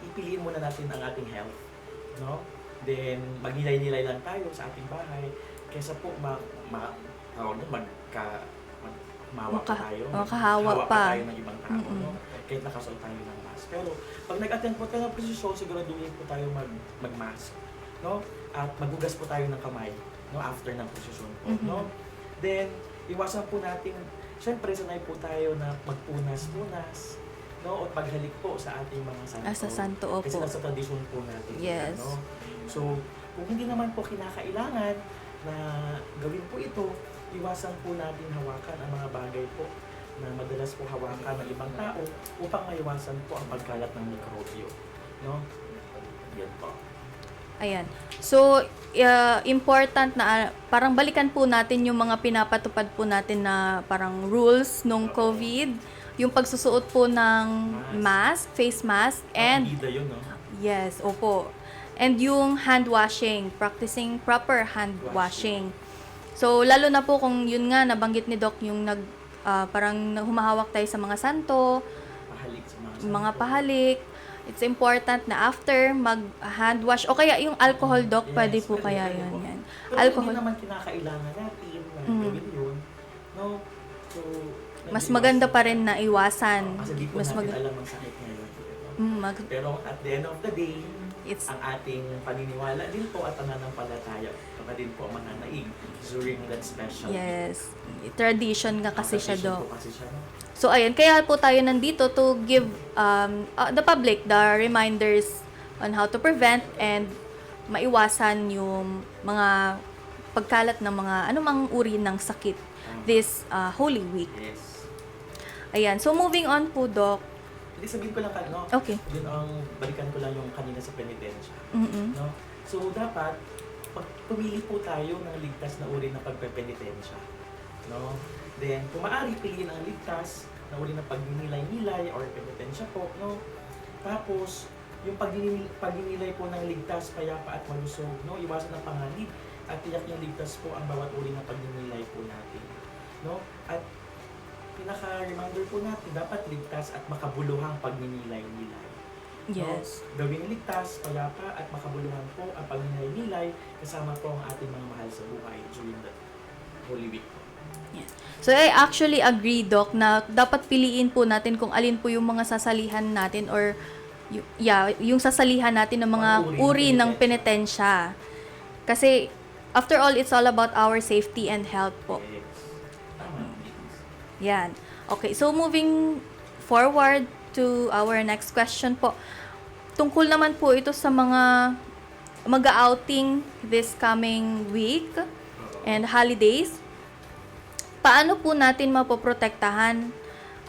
S7: ipiliin muna natin ang ating health, no? Then, magnilay-nilay lang tayo sa ating bahay kaysa po mawa pa tayo.
S3: makahawa
S7: Hawa
S3: pa.
S7: tayo ng ibang tao, no? Kahit nakasuot tayo ng mask. Pero, pag nag-attend po tayo ng prosesyon, siguraduhin po tayo mag-mask, no? At maghugas po tayo ng kamay, no? After ng prosesyon po, no? Then, iwasan po natin, syempre, sanay po tayo na magpunas-punas, no? At paghalik po sa ating mga santo.
S3: Sa santo, opo.
S7: Kasi nasa tradisyon po natin.
S3: Yes.
S7: No? So, kung hindi naman po kinakailangan na gawin po ito, iwasan po natin hawakan ang mga bagay po na madalas po hawakan ng ibang tao upang maiwasan po ang pagkalat ng mikrobyo. No? Yan po.
S3: Ayan. So, important na parang balikan po natin yung mga pinapatupad po natin na parang rules nung COVID. Yung pagsusuot po ng mask, face mask, and
S7: Bida yun, no?
S3: yes, opo. And yung hand washing, practicing proper hand washing. So, lalo na po kung yun nga, nabanggit ni Doc, yung parang humahawak tayo sa mga santo,
S7: Pahalik sa mga
S3: mga pahalik. It's important na after mag-hand wash, o kaya yung alcohol, Doc, pwede po kaya yun. Yan.
S7: Pero
S3: Alcohol.
S7: hindi naman kinakailangan natin na gawin yun. No? So,
S3: Mas maganda pa rin na iwasan.
S7: Kasi di po
S3: Mas
S7: natin alam ang sakit ngayon. No? Pero at the end of the day,
S3: It's
S7: ang ating paniniwala din po at pananampalataya pa din po ang mga naig during that special
S3: yes, tradition nga kasi siya,
S7: tradition
S3: Doc.
S7: po kasi siya, no?
S3: So ayun, kaya po tayo nandito to give the public the reminders on how to prevent and maiwasan yung mga pagkalat ng mga anumang uri ng sakit this Holy Week.
S7: Yes.
S3: Ayan, so moving on po, Doc.
S7: Hindi sabihin ko lang no?
S3: Okay.
S7: Yun ang balikan ko lang yung kanina sa penitensya.
S3: Mm-mm.
S7: No? So dapat pumili po tayo ng ligtas na uri ng pagpepenitensya. No? Then kung maaari piliin ang ligtas na uri ng pagninilay-nilay or penitensya po, no? Tapos yung pagninilay po ng ligtas, payapa at malusog, no? Iwasan ang panganib at tiyak yung ligtas po ang bawat uri ng pagninilay po natin. No? At pinaka-reminder po natin, dapat ligtas at makabuluhang pagninilay-nilay.
S3: Yes.
S7: No? Gawing ligtas, payapa at makabuluhan po ang pagninilay-nilay kasama po ang ating mga mahal sa buhay during the Holy Week po.
S3: Yes. So I actually agree, Doc, na dapat piliin po natin kung alin po yung mga sasalihan natin or yung sasalihan natin ng mga uri ng penitensya. Kasi after all, it's all about our safety and health po.
S7: Yes. Tama.
S3: Yan. Okay, so moving forward to our next question po. Tungkol naman po ito sa mga mag-outing this coming week and holidays. Paano po natin mapoprotektahan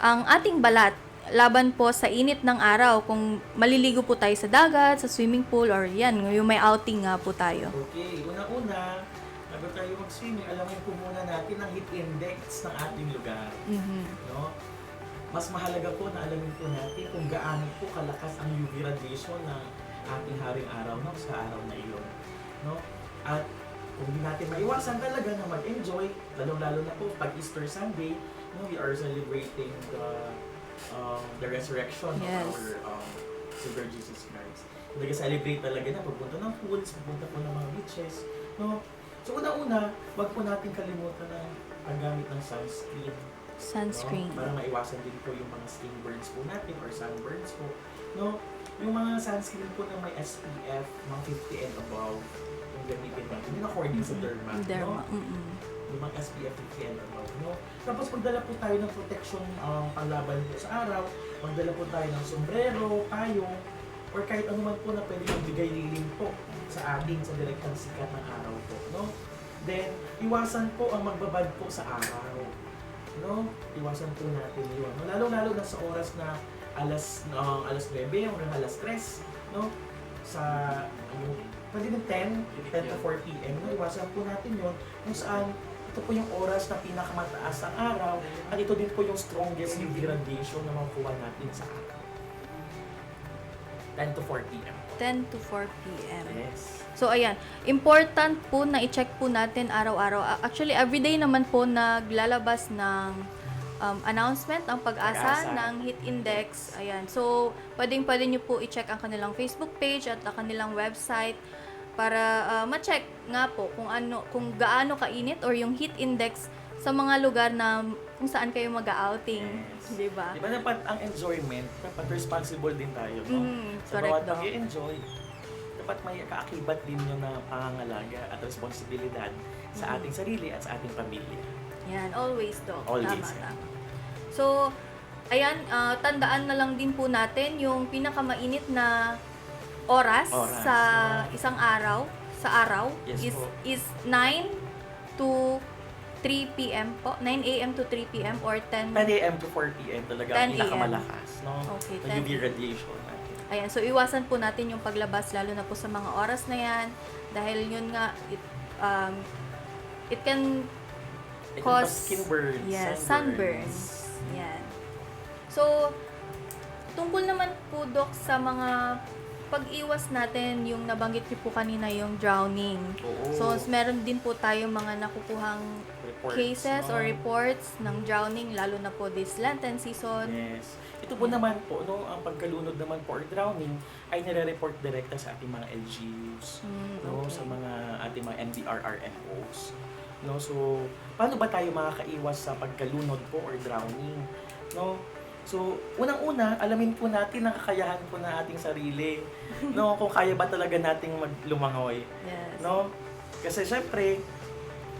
S3: ang ating balat laban po sa init ng araw kung maliligo po tayo sa dagat, sa swimming pool, or yan, yung may outing nga po tayo?
S7: Okay, una-una, bago tayo mag-swimming, alamin po muna natin ang heat index ng ating lugar. No? Mas mahalaga po na alamin po natin kung gaano po kalakas ang UV radiation ng ating haring araw, no? Sa araw na iyon. No? At kung hindi natin maiwasan talaga na mag-enjoy, lalong-lalo na po pag Easter Sunday, no, we are celebrating the resurrection
S3: Yes.
S7: of our Savior Jesus Christ. Nag-celebrate talaga na pagpunta ng pools, pagpunta po ng mga beaches, no? So una-una, wag po natin kalimutan na paggamit ng sunscreen.
S3: Sunscreen.
S7: No? Para maiwasan din po yung mga skin burns po natin or sunburns po. No? Yung mga sunscreen po na may SPF, mga 50 and above, yung gamitin natin. Yung according sa derma.
S3: Derma.
S7: No? Yung mga SPF 50 and above. No? Tapos magdala po tayo ng protection panglaban po sa araw. Magdala po tayo ng sombrero, payong, or kahit anuman po na pwede magbigay lilim po sa ating sa direktang sikat ng araw po. No? Then, iwasan po ang magbabad po sa araw. No? Iwasan po natin yun. No? Lalo-lalo na sa oras na alas 9 hanggang alas 3, no? Sa pwede ng 10 to 4 p.m. No? Iwasan po natin yun kung saan ito po yung oras na pinakamataas ang araw at ito din po yung strongest UV radiation na makukuha natin sa araw. 10 to 4 p.m. po.
S3: 10 to 4 p.m.
S7: Yes.
S3: So, ayan. Important po na i-check po natin araw-araw. Actually, everyday naman po naglalabas ng announcement ang pag-asa
S7: Pag-asa.
S3: ng heat index. Ayan. So, pwede nyo po i-check ang kanilang Facebook page at ang kanilang website para ma-check nga po kung gaano kainit or yung heat index sa mga lugar na kung saan kayo mag-outing.
S7: Yes.
S3: Di ba?
S7: Diba dapat ang enjoyment, dapat responsible din tayo, no? Sa
S3: correct
S7: bawat
S3: daw.
S7: pag-i-enjoy, dapat may kaakibat din yun na pangangalaga at responsibilidad sa ating sarili at sa ating pamilya.
S3: Yan, always do.
S7: Always,
S3: Tama,
S7: yan.
S3: tama. So, ayan, tandaan na lang din po natin yung pinakamainit na oras,
S7: Oras,
S3: sa isang araw,
S7: Yes
S3: is
S7: po.
S3: is 9 to 3 p.m. po. 9 a.m. to 3 p.m. or 10.
S7: 10 a.m. to 4 p.m. talaga
S3: 10
S7: ang pinakamalakas, no?
S3: Okay,
S7: Na
S3: 10
S7: UV radiation natin.
S3: Ayan, so iwasan po natin yung paglabas lalo na po sa mga oras na yan dahil yun nga it can
S7: It can
S3: cause
S7: cause skin burns,
S3: yes,
S7: sunburns.
S3: sunburns. Yan. So, tungkol naman po, Doc, sa mga pag-iwas natin, yung nabanggit niyo po kanina, yung drowning.
S7: Oo.
S3: So, meron din po tayong mga nakukuhang
S7: Reports,
S3: cases
S7: no?
S3: or reports ng drowning, lalo na po this Lenten season.
S7: Yes. Ito po naman po, no, ang pagkalunod naman po or drowning ay nire-report direkta sa ating mga LGUs, no,
S3: okay.
S7: sa mga ating mga NDRRMOs. No, so paano ba tayo makakaiwas sa pagkalunod po or drowning? No? So, unang-una, alamin po natin ang kakayahan po ng ating sarili. No, kung kaya ba talaga nating maglumangoy.
S3: Yes.
S7: No? Kasi syempre,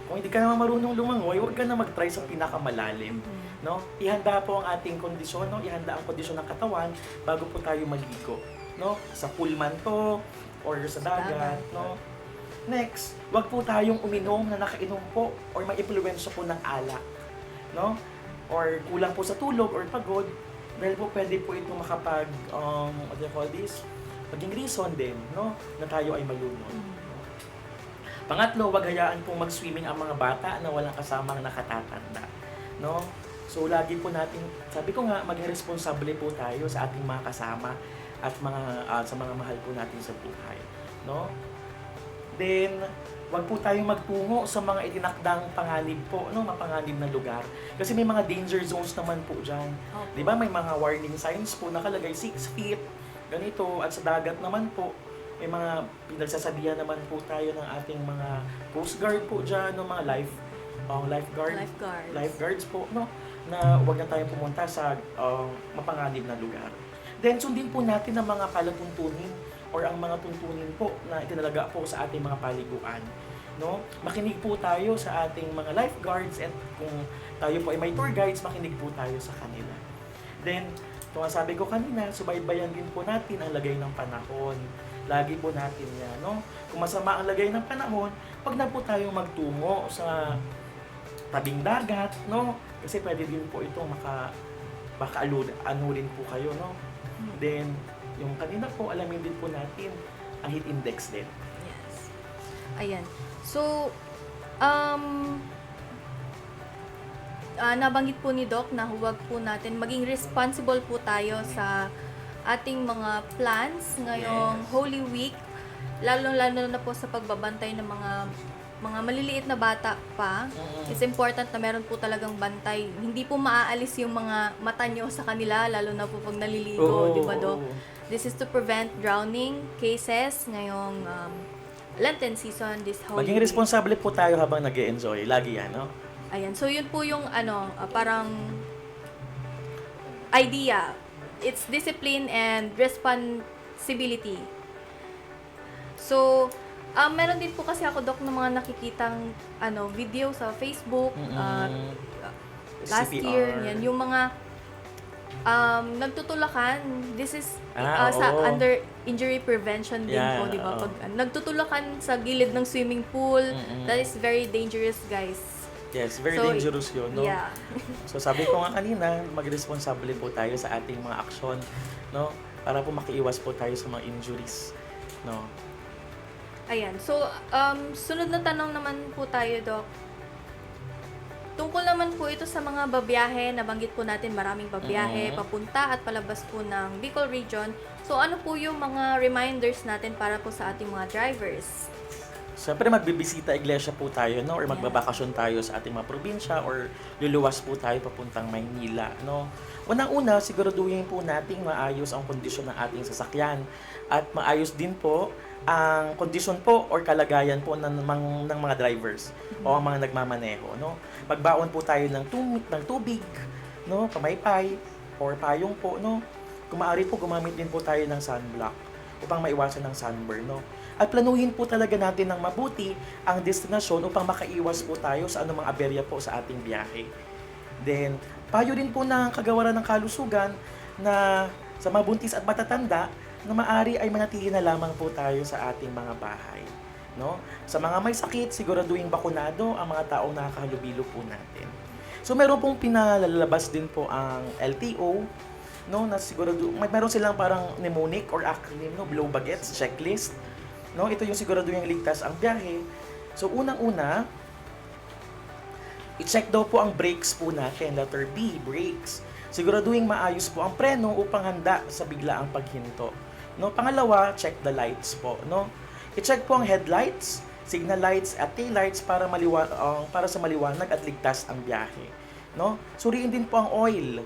S7: kung hindi ka naman marunong lumangoy, huwag ka na mag-try sa pinakamalalim. No? Ihanda po ang ating kondisyon, no? Ihanda ang kondisyon ng katawan bago po tayo maligo. No? Sa pool man to, or sa dagat, no? Next, wag po tayong uminom na nakainom po or ma-impluwensya po ng alak. No? Or kulang po sa tulog or pagod, dahil po pwede po ito makapag, what do you call this? Maging reason din, no? Na tayo ay malunod. Pangatlo, wag hayaan pong mag-swimming ang mga bata na walang kasamang nakatatanda. No? So, lagi po natin, sabi ko nga, maging responsable po tayo sa ating mga kasama at sa mga mahal po natin sa buhay. No? Then, wag po tayong magtungo sa mga itinakdang panganib po, no? Mapanganib na lugar. Kasi may mga danger zones naman po dyan. Di ba? May mga warning signs po nakalagay 6 feet, ganito. At sa dagat naman po, may mga pinagsasabihan naman po tayo ng ating mga coast guard po dyan, no? Mga lifeguards po, no? Na wag na tayong pumunta sa mapanganib na lugar. Then, sundin po natin ang mga palatuntunin or ang mga tuntunin po na itinalaga po sa ating mga paliguan. No? Makinig po tayo sa ating mga lifeguards at kung tayo po ay may tour guides, makinig po tayo sa kanila. Then, kung sabi ko kanina, subaybayan din po natin ang lagay ng panahon. Lagi po natin yan. No? Kung masama ang lagay ng panahon, wag na po tayong magtungo sa tabing dagat, no? Kasi pwede din po itong makaanurin po kayo, no? Then, yung kanina po, alamin din po natin ang heat index din.
S3: Yes. Ayan. So, nabanggit po ni Doc na huwag po natin, maging responsible po tayo sa ating mga plans ngayong
S7: Yes.
S3: Holy Week, lalo na po sa pagbabantay ng mga maliliit na bata pa. It's important na meron po talagang bantay. Hindi po maaalis yung mga mata nyo sa kanila, lalo na po pag naliligo, di ba, Doc? This is to prevent drowning cases ngayong Lenten season, this Holy
S7: Maging
S3: Week.
S7: responsable po tayo habang nag-e-enjoy. Lagi yan, no?
S3: Ayan. So, yun po yung parang idea. It's discipline and responsibility. So, meron din po kasi ako, Doc, ng mga nakikitang video sa Facebook last
S7: CPR.
S3: year. Yan, yung mga nagtutulakan. This is
S7: Oo.
S3: under injury prevention din
S7: Yeah,
S3: po, di ba?
S7: oo.
S3: Pag nagtutulakan sa gilid ng swimming pool, that is very dangerous, guys.
S7: Yes, very
S3: So,
S7: dangerous yun, no?
S3: Yeah.
S7: So, sabi ko nga kanina, mag-responsable po tayo sa ating mga aksyon, no? Para po makiiwas po tayo sa mga injuries, no?
S3: Ayan. So, sunod na tanong naman po tayo, Doc. Tungkol naman po ito sa mga babiyahe, nabanggit po natin maraming babiyahe papunta at palabas po ng Bicol Region. So ano po yung mga reminders natin para po sa ating mga drivers?
S7: Siyempre magbibisita iglesia po tayo, no? Or magbabakasyon tayo sa ating mga probinsya or luluwas po tayo papuntang Maynila, no? Unang-una, siguraduhin po nating maayos ang kondisyon ng ating sasakyan at maayos din po ang kondisyon po or kalagayan po ng mga drivers o ang mga nagmamaneho, no? Magbaon po tayo ng tubig, no? Pamaypay or payong po, no? Kung maaari po, gumamit din po tayo ng sunblock upang maiwasan ng sunburn, no? At planuhin po talaga natin ng mabuti ang destinasyon upang makaiwas po tayo sa anumang aberya po sa ating biyahe. Then, payo din po ng kagawaran ng kalusugan na sa mga buntis at matatanda na maaari ay manatili na lamang po tayo sa ating mga bahay. No? Sa mga may sakit, siguraduhin bakunado ang mga taong nakakahalubilo po natin. So, meron pong pinalalabas din po ang LTO, no, na sigurado meron silang parang mnemonic or acronym, no, blow bagets checklist, no, ito yung sigurado yung ligtas ang biyahe. So unang-una, i-check daw po ang brakes po natin, letter B, brakes. Siguraduhin maayos po ang preno upang handa sa biglaang paghinto, no. Pangalawa, check the lights po, no, i-check po ang headlights, signal lights at tail lights para sa maliwanag at ligtas ang biyahe, no. Suriin din po ang oil,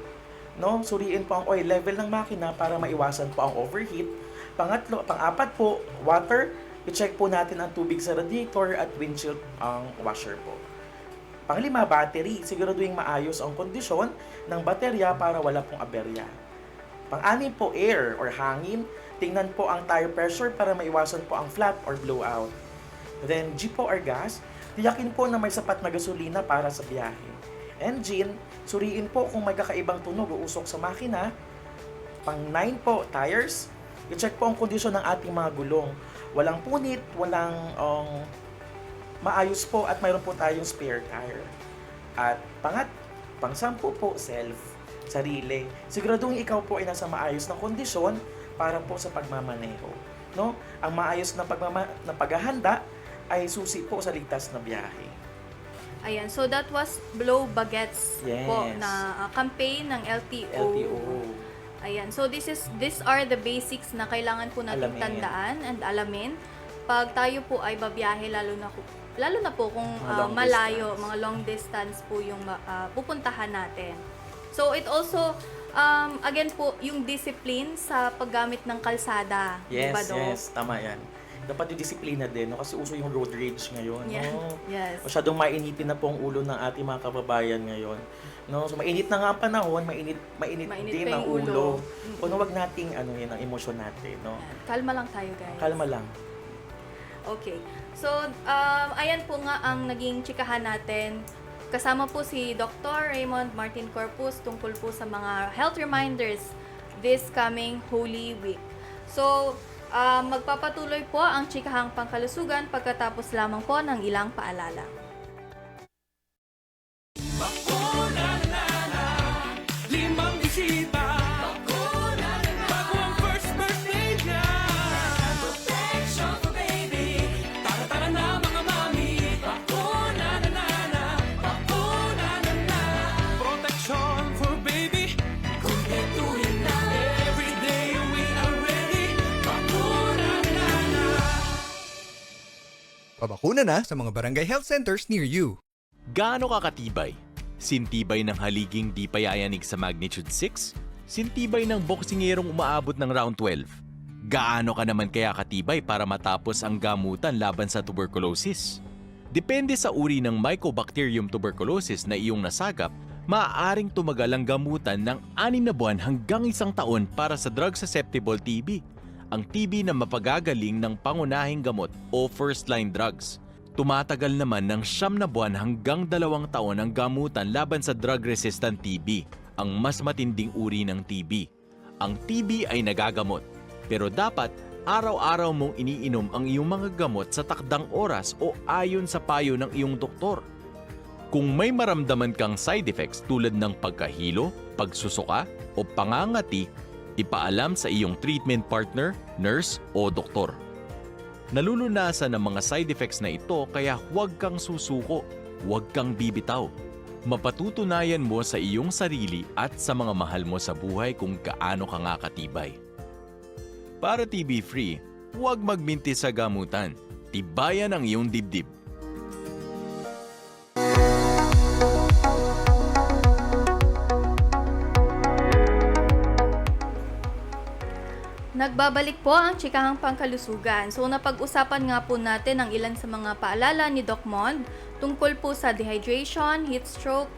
S7: no? Suriin po ang oil level ng makina para maiwasan po ang overheat. Pang-apat po, water. I-check po natin ang tubig sa radiator at windshield ang washer po. Pang-lima, battery. Siguraduhin maayos ang kondisyon ng baterya para wala pong aberya. Pang-anim po, air or hangin. Tingnan po ang tire pressure para maiwasan po ang flat or blowout. Then, G po or gas. Tiyakin po na may sapat na gasolina para sa biyahe. Engine, suriin po kung may kakaibang tunog o usok sa makina. Pang-9 po, tires. I-check po ang kondisyon ng ating mga gulong. Walang punit, walang maayos po at mayroon po tayong spare tire. At pang-10 po, self, sarili. Siguraduhin ikaw po ay nasa maayos na kondisyon para po sa pagmamaneho. No? Ang maayos na paghahanda ay susi po sa ligtas na biyahe.
S3: Ayan, so that was Blow Bagets
S7: Yes.
S3: po na campaign ng LTO. Ayan, so these are the basics na kailangan po natin
S7: Alamin.
S3: tandaan and alamin pag tayo po ay babiyahe, lalo na po kung
S7: Mga long
S3: malayo,
S7: distance.
S3: mga long distance po yung pupuntahan natin. So it also again po yung discipline sa paggamit ng kalsada,
S7: Yes,
S3: diba, Doc?
S7: yes, tama yan. Dapat yung disiplina din, no? Kasi uso yung road rage ngayon.
S3: Yeah.
S7: No?
S3: Yes.
S7: Masyadong mainitin na po ang ulo ng ating mga kababayan ngayon. No? So mainit na nga ang panahon, mainit
S3: Mainit
S7: din
S3: pa
S7: ang
S3: yung ulo.
S7: ulo. Kung wag nating yan ang emosyon natin, no?
S3: Kalma lang tayo, guys.
S7: Kalma lang.
S3: Okay. So, ayan po nga ang naging chikahan natin. Kasama po si Dr. Raymond Martin Corpus tungkol po sa mga health reminders this coming Holy Week. So, magpapatuloy po ang chikahang pangkalusugan pagkatapos lamang po ng ilang paalala.
S9: Limang bisita. Bago ang first birthday niya. Protection for baby. Tara-tara na mga mami. Bakuna na na. Bakuna na na. Protection for baby. Kumpletuhin na. Every day we are ready. Bakuna na na.
S5: Pabakuna na sa mga barangay health centers near you.
S6: Gaano kakatibay? Sintibay ng haliging di payayanig sa magnitude 6? Sintibay ng boksingerong umaabot ng round 12? Gaano ka naman kaya katibay para matapos ang gamutan laban sa tuberculosis? Depende sa uri ng Mycobacterium tuberculosis na iyong nasagap, maaaring tumagal ang gamutan ng 6 na buwan hanggang 1 taon para sa drug-susceptible TB, ang TB na mapagagaling ng pangunahing gamot o first-line drugs. Tumatagal naman ng 9 na buwan hanggang 2 taon ang gamutan laban sa drug-resistant TB, ang mas matinding uri ng TB. Ang TB ay nagagamot, pero dapat araw-araw mong iniinom ang iyong mga gamot sa takdang oras o ayon sa payo ng iyong doktor. Kung may maramdaman kang side effects tulad ng pagkahilo, pagsusuka o pangangati, ipaalam sa iyong treatment partner, nurse o doktor. Nalulunasan ng mga side effects na ito kaya huwag kang susuko, huwag kang bibitaw. Mapatutunayan mo sa iyong sarili at sa mga mahal mo sa buhay kung gaano ka nga katibay. Para TB-free, huwag magmintis sa gamutan. Tibayan ang iyong dibdib.
S3: Nagbabalik po ang Chikahang Pangkalusugan. So napag-usapan nga po natin ang ilan sa mga paalala ni Doc Mond tungkol po sa dehydration, heat stroke,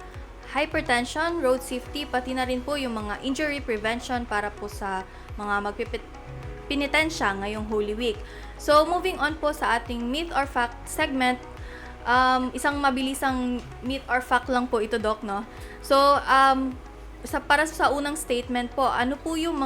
S3: hypertension, road safety, pati na rin po yung mga injury prevention para po sa mga magpipinitensya ngayong Holy Week. So moving on po sa ating myth or fact segment, isang mabilisang myth or fact lang po ito, Doc, no? So para sa unang statement po, ano po yung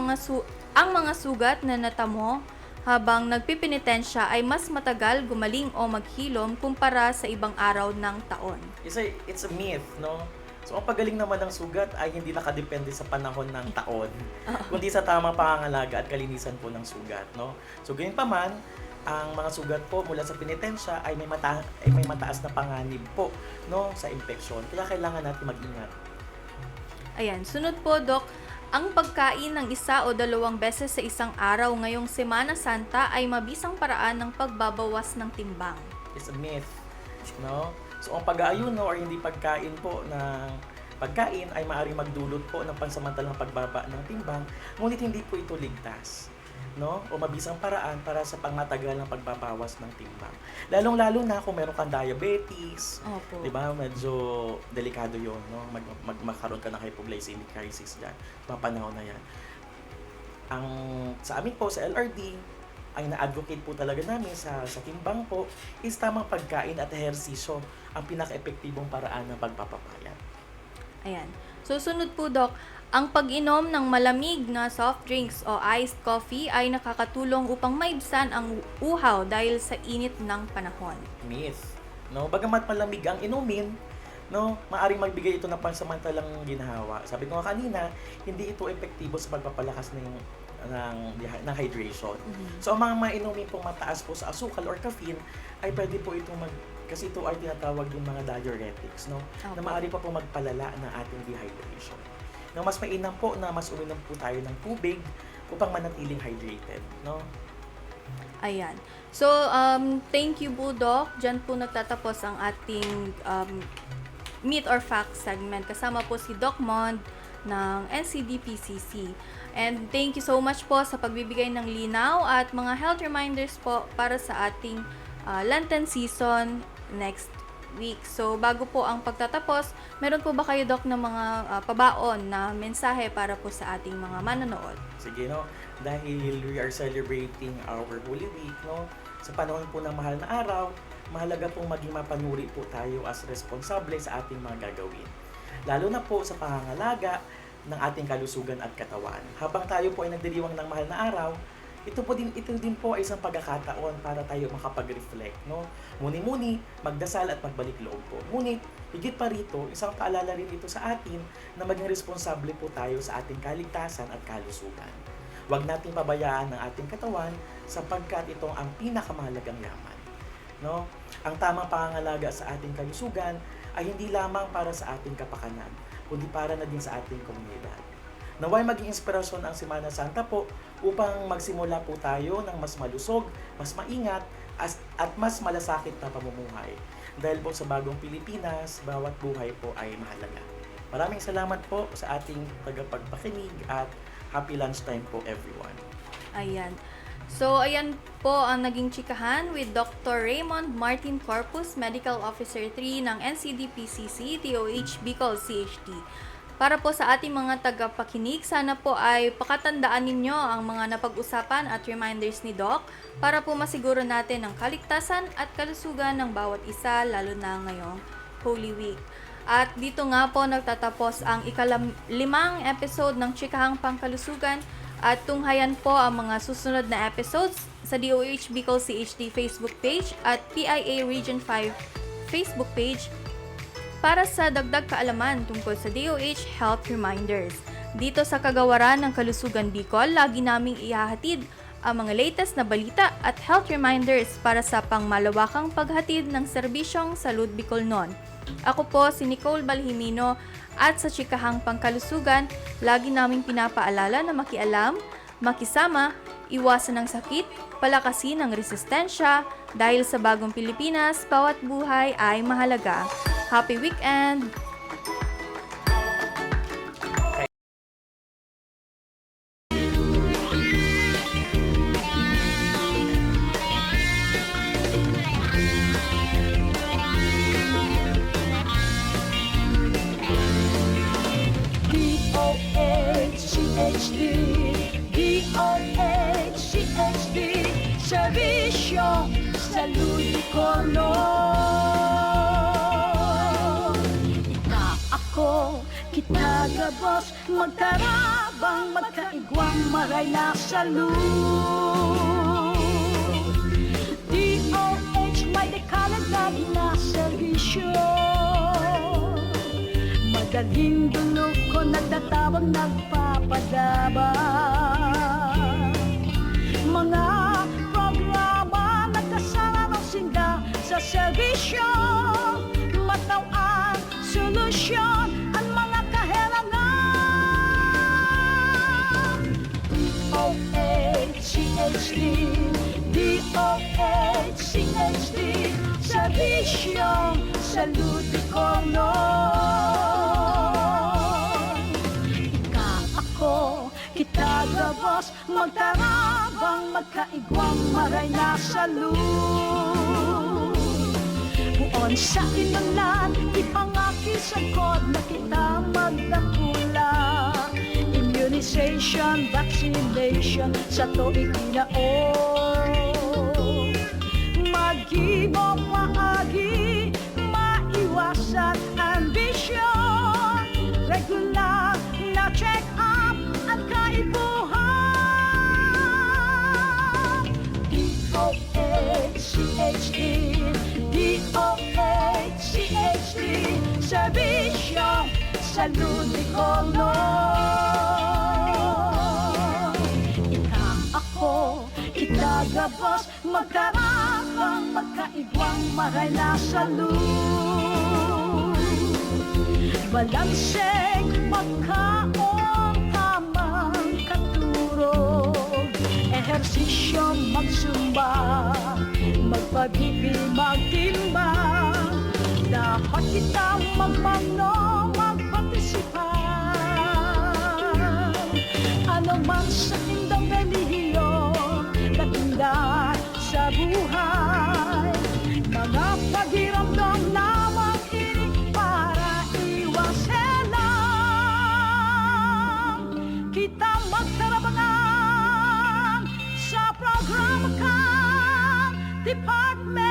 S3: ang mga sugat na natamo habang nagpipinitensya ay mas matagal gumaling o maghilom kumpara sa ibang araw ng taon.
S7: It's a myth, no? So, ang pagaling naman ng sugat ay hindi nakadepende sa panahon ng taon, kundi sa tamang pangangalaga at kalinisan po ng sugat, no? So, ganyan pa man, ang mga sugat po mula sa pinitensya ay may mataas na panganib po, no, sa infeksyon. Kaya kailangan natin mag-ingat.
S3: Ayan, sunod po, Doc. Ang pagkain ng 1 o 2 beses sa isang araw ngayong Semana Santa ay mabisang paraan ng pagbabawas ng timbang.
S7: It's a myth, no? So, ang pag-aayuno or hindi pagkain po ng pagkain ay maaaring magdulot po ng pansamantalang pagbaba ng timbang, ngunit hindi po ito ligtas, no? O mabisang paraan para sa pangmatagal ng pagbabawas ng timbang. Lalong-lalo na kung meron kang diabetes,
S3: Opo.
S7: 'di ba? Medyo delikado 'yon, no? Magkaroon ka ng hypoglycemic crisis diyan. Mga panahon na 'yan. Ang sa amin po sa LRD, ang na-advocate po talaga namin sa timbang po is tamang pagkain at ehersisyo ang pinaka-epektibong paraan ng pagpapapayat.
S3: Ayan. So, sunod po, Doc. Ang pag-inom ng malamig na soft drinks o iced coffee ay nakakatulong upang maibsan ang uhaw dahil sa init ng panahon.
S7: Myth, no? Bagamat malamig ang inumin, no, maaring magbigay ito ng pansamantalang ginhawa. Sabi ko nga kanina, hindi ito epektibo sa pagpapalakas ng hydration. So, ang mga mainumin pong mataas po sa asukal or caffeine ay pwede po itong kasi ito ay tinatawag yung mga diuretics, no? Na maaari pa po magpalala ng ating dehydration. No, mas mainam po na mas uminom po tayo ng tubig upang manatiling hydrated, no?
S3: Ayan. So, thank you po, Doc. Diyan po nagtatapos ang ating Myth or Fact segment. Kasama po si Doc Mond ng NCDPCC. And thank you so much po sa pagbibigay ng linaw at mga health reminders po para sa ating Lenten season next week. So, bago po ang pagtatapos, meron po ba kayo, Doc, ng mga pabaon na mensahe para po sa ating mga manonood?
S7: Sige, no? Dahil we are celebrating our Holy Week, no? Sa panahon po ng mahal na araw, mahalaga pong maging mapanuri po tayo as responsable sa ating mga gagawin. Lalo na po sa pangangalaga ng ating kalusugan at katawan. Habang tayo po ay nagdiriwang ng mahal na araw, ito din po ay isang pagkakataon para tayo makapag-reflect, no? Muni-muni, magdasal at magbalik loob po. Ngunit, higit pa rito, isang paalala rin ito sa atin na maging responsable po tayo sa ating kaligtasan at kalusugan. Huwag nating pabayaan ang ating katawan sapagkat ito ang pinakamahalagang yaman, no? Ang tamang pangangalaga sa ating kalusugan ay hindi lamang para sa ating kapakanan, kundi para na din sa ating komunidad. Naway maging inspirasyon ang Semana Santa po upang magsimula po tayo ng mas malusog, mas maingat, at mas malasakit na pamumuhay. Dahil po sa bagong Pilipinas, bawat buhay po ay mahalaga. Maraming salamat po sa ating tagapagpakinig at happy lunchtime po everyone.
S3: Ayan. So, ayan po ang naging chikahan with Dr. Raymond Martin Corpus, Medical Officer 3 ng NCDPCC, DOH Bicol CHD. Para po sa ating mga tagapakinig, sana po ay pakatandaan ninyo ang mga napag-usapan at reminders ni Doc para po masiguro natin ang kaligtasan at kalusugan ng bawat isa, lalo na ngayong Holy Week. At dito nga po nagtatapos ang ika-5 episode ng Chikahang Pangkalusugan at tunghayan po ang mga susunod na episodes sa DOH Bicol CHD Facebook page at PIA Region 5 Facebook page para sa dagdag kaalaman tungkol sa DOH Health Reminders. Dito sa Kagawaran ng Kalusugan Bicol, lagi naming ihahatid ang mga latest na balita at health reminders para sa pangmalawakang paghatid ng serbisyong Salud Bicolnon. Ako po si Nicole Balhimino at sa Chikahang Pangkalusugan, lagi naming pinapaalala na makialam, makisama, iwasan ang sakit, palakasin ang resistensya, dahil sa bagong Pilipinas, bawat buhay ay mahalaga. Happy weekend!
S8: D-O-H-C-H-D D-O-H-C-H-D Servisyo sa Ludikono. Ika ako, kita gabos, magkarabang, magkaigwang, maray na salud. D-O-H, may dekalagdag na servisyo. Madaling dulog ko, nagtatawag, nagpapadabang. Mga programa, nagkasama ng sinda sa servisyo. Matawang solusyon ang mga kahilangan. D-O-H-C-H-D D-O-H-C-H-D Servisyo sa Ludikono. Kita gabos, magtarabang, magkaigwang, maray na salud. Buon sa inulan, ipangakisagod na kita magdakula. Immunization, vaccination, sa tuig kinaon. Mag-ibo maagi, maiwasan ambisyon. Regular na check-up ang kaibuhan. D-O-H-C-H-D D-O-H-C-H-D Servisyo sa Ludikono. Ika ako, kita gabos, magkarabang, magkaigwang, maray na salud. Balanseng magkaon, tamang katurog, ehersisyo magsumba, magpabibi, magtimbang. Dapat kita magmano, magpartisipan. Ano man sa tindang relihiyon, natinda sa buhay. Mga pagiramdam lamang ini para iwaselang. Kita magtarabangan sa programa ka, Department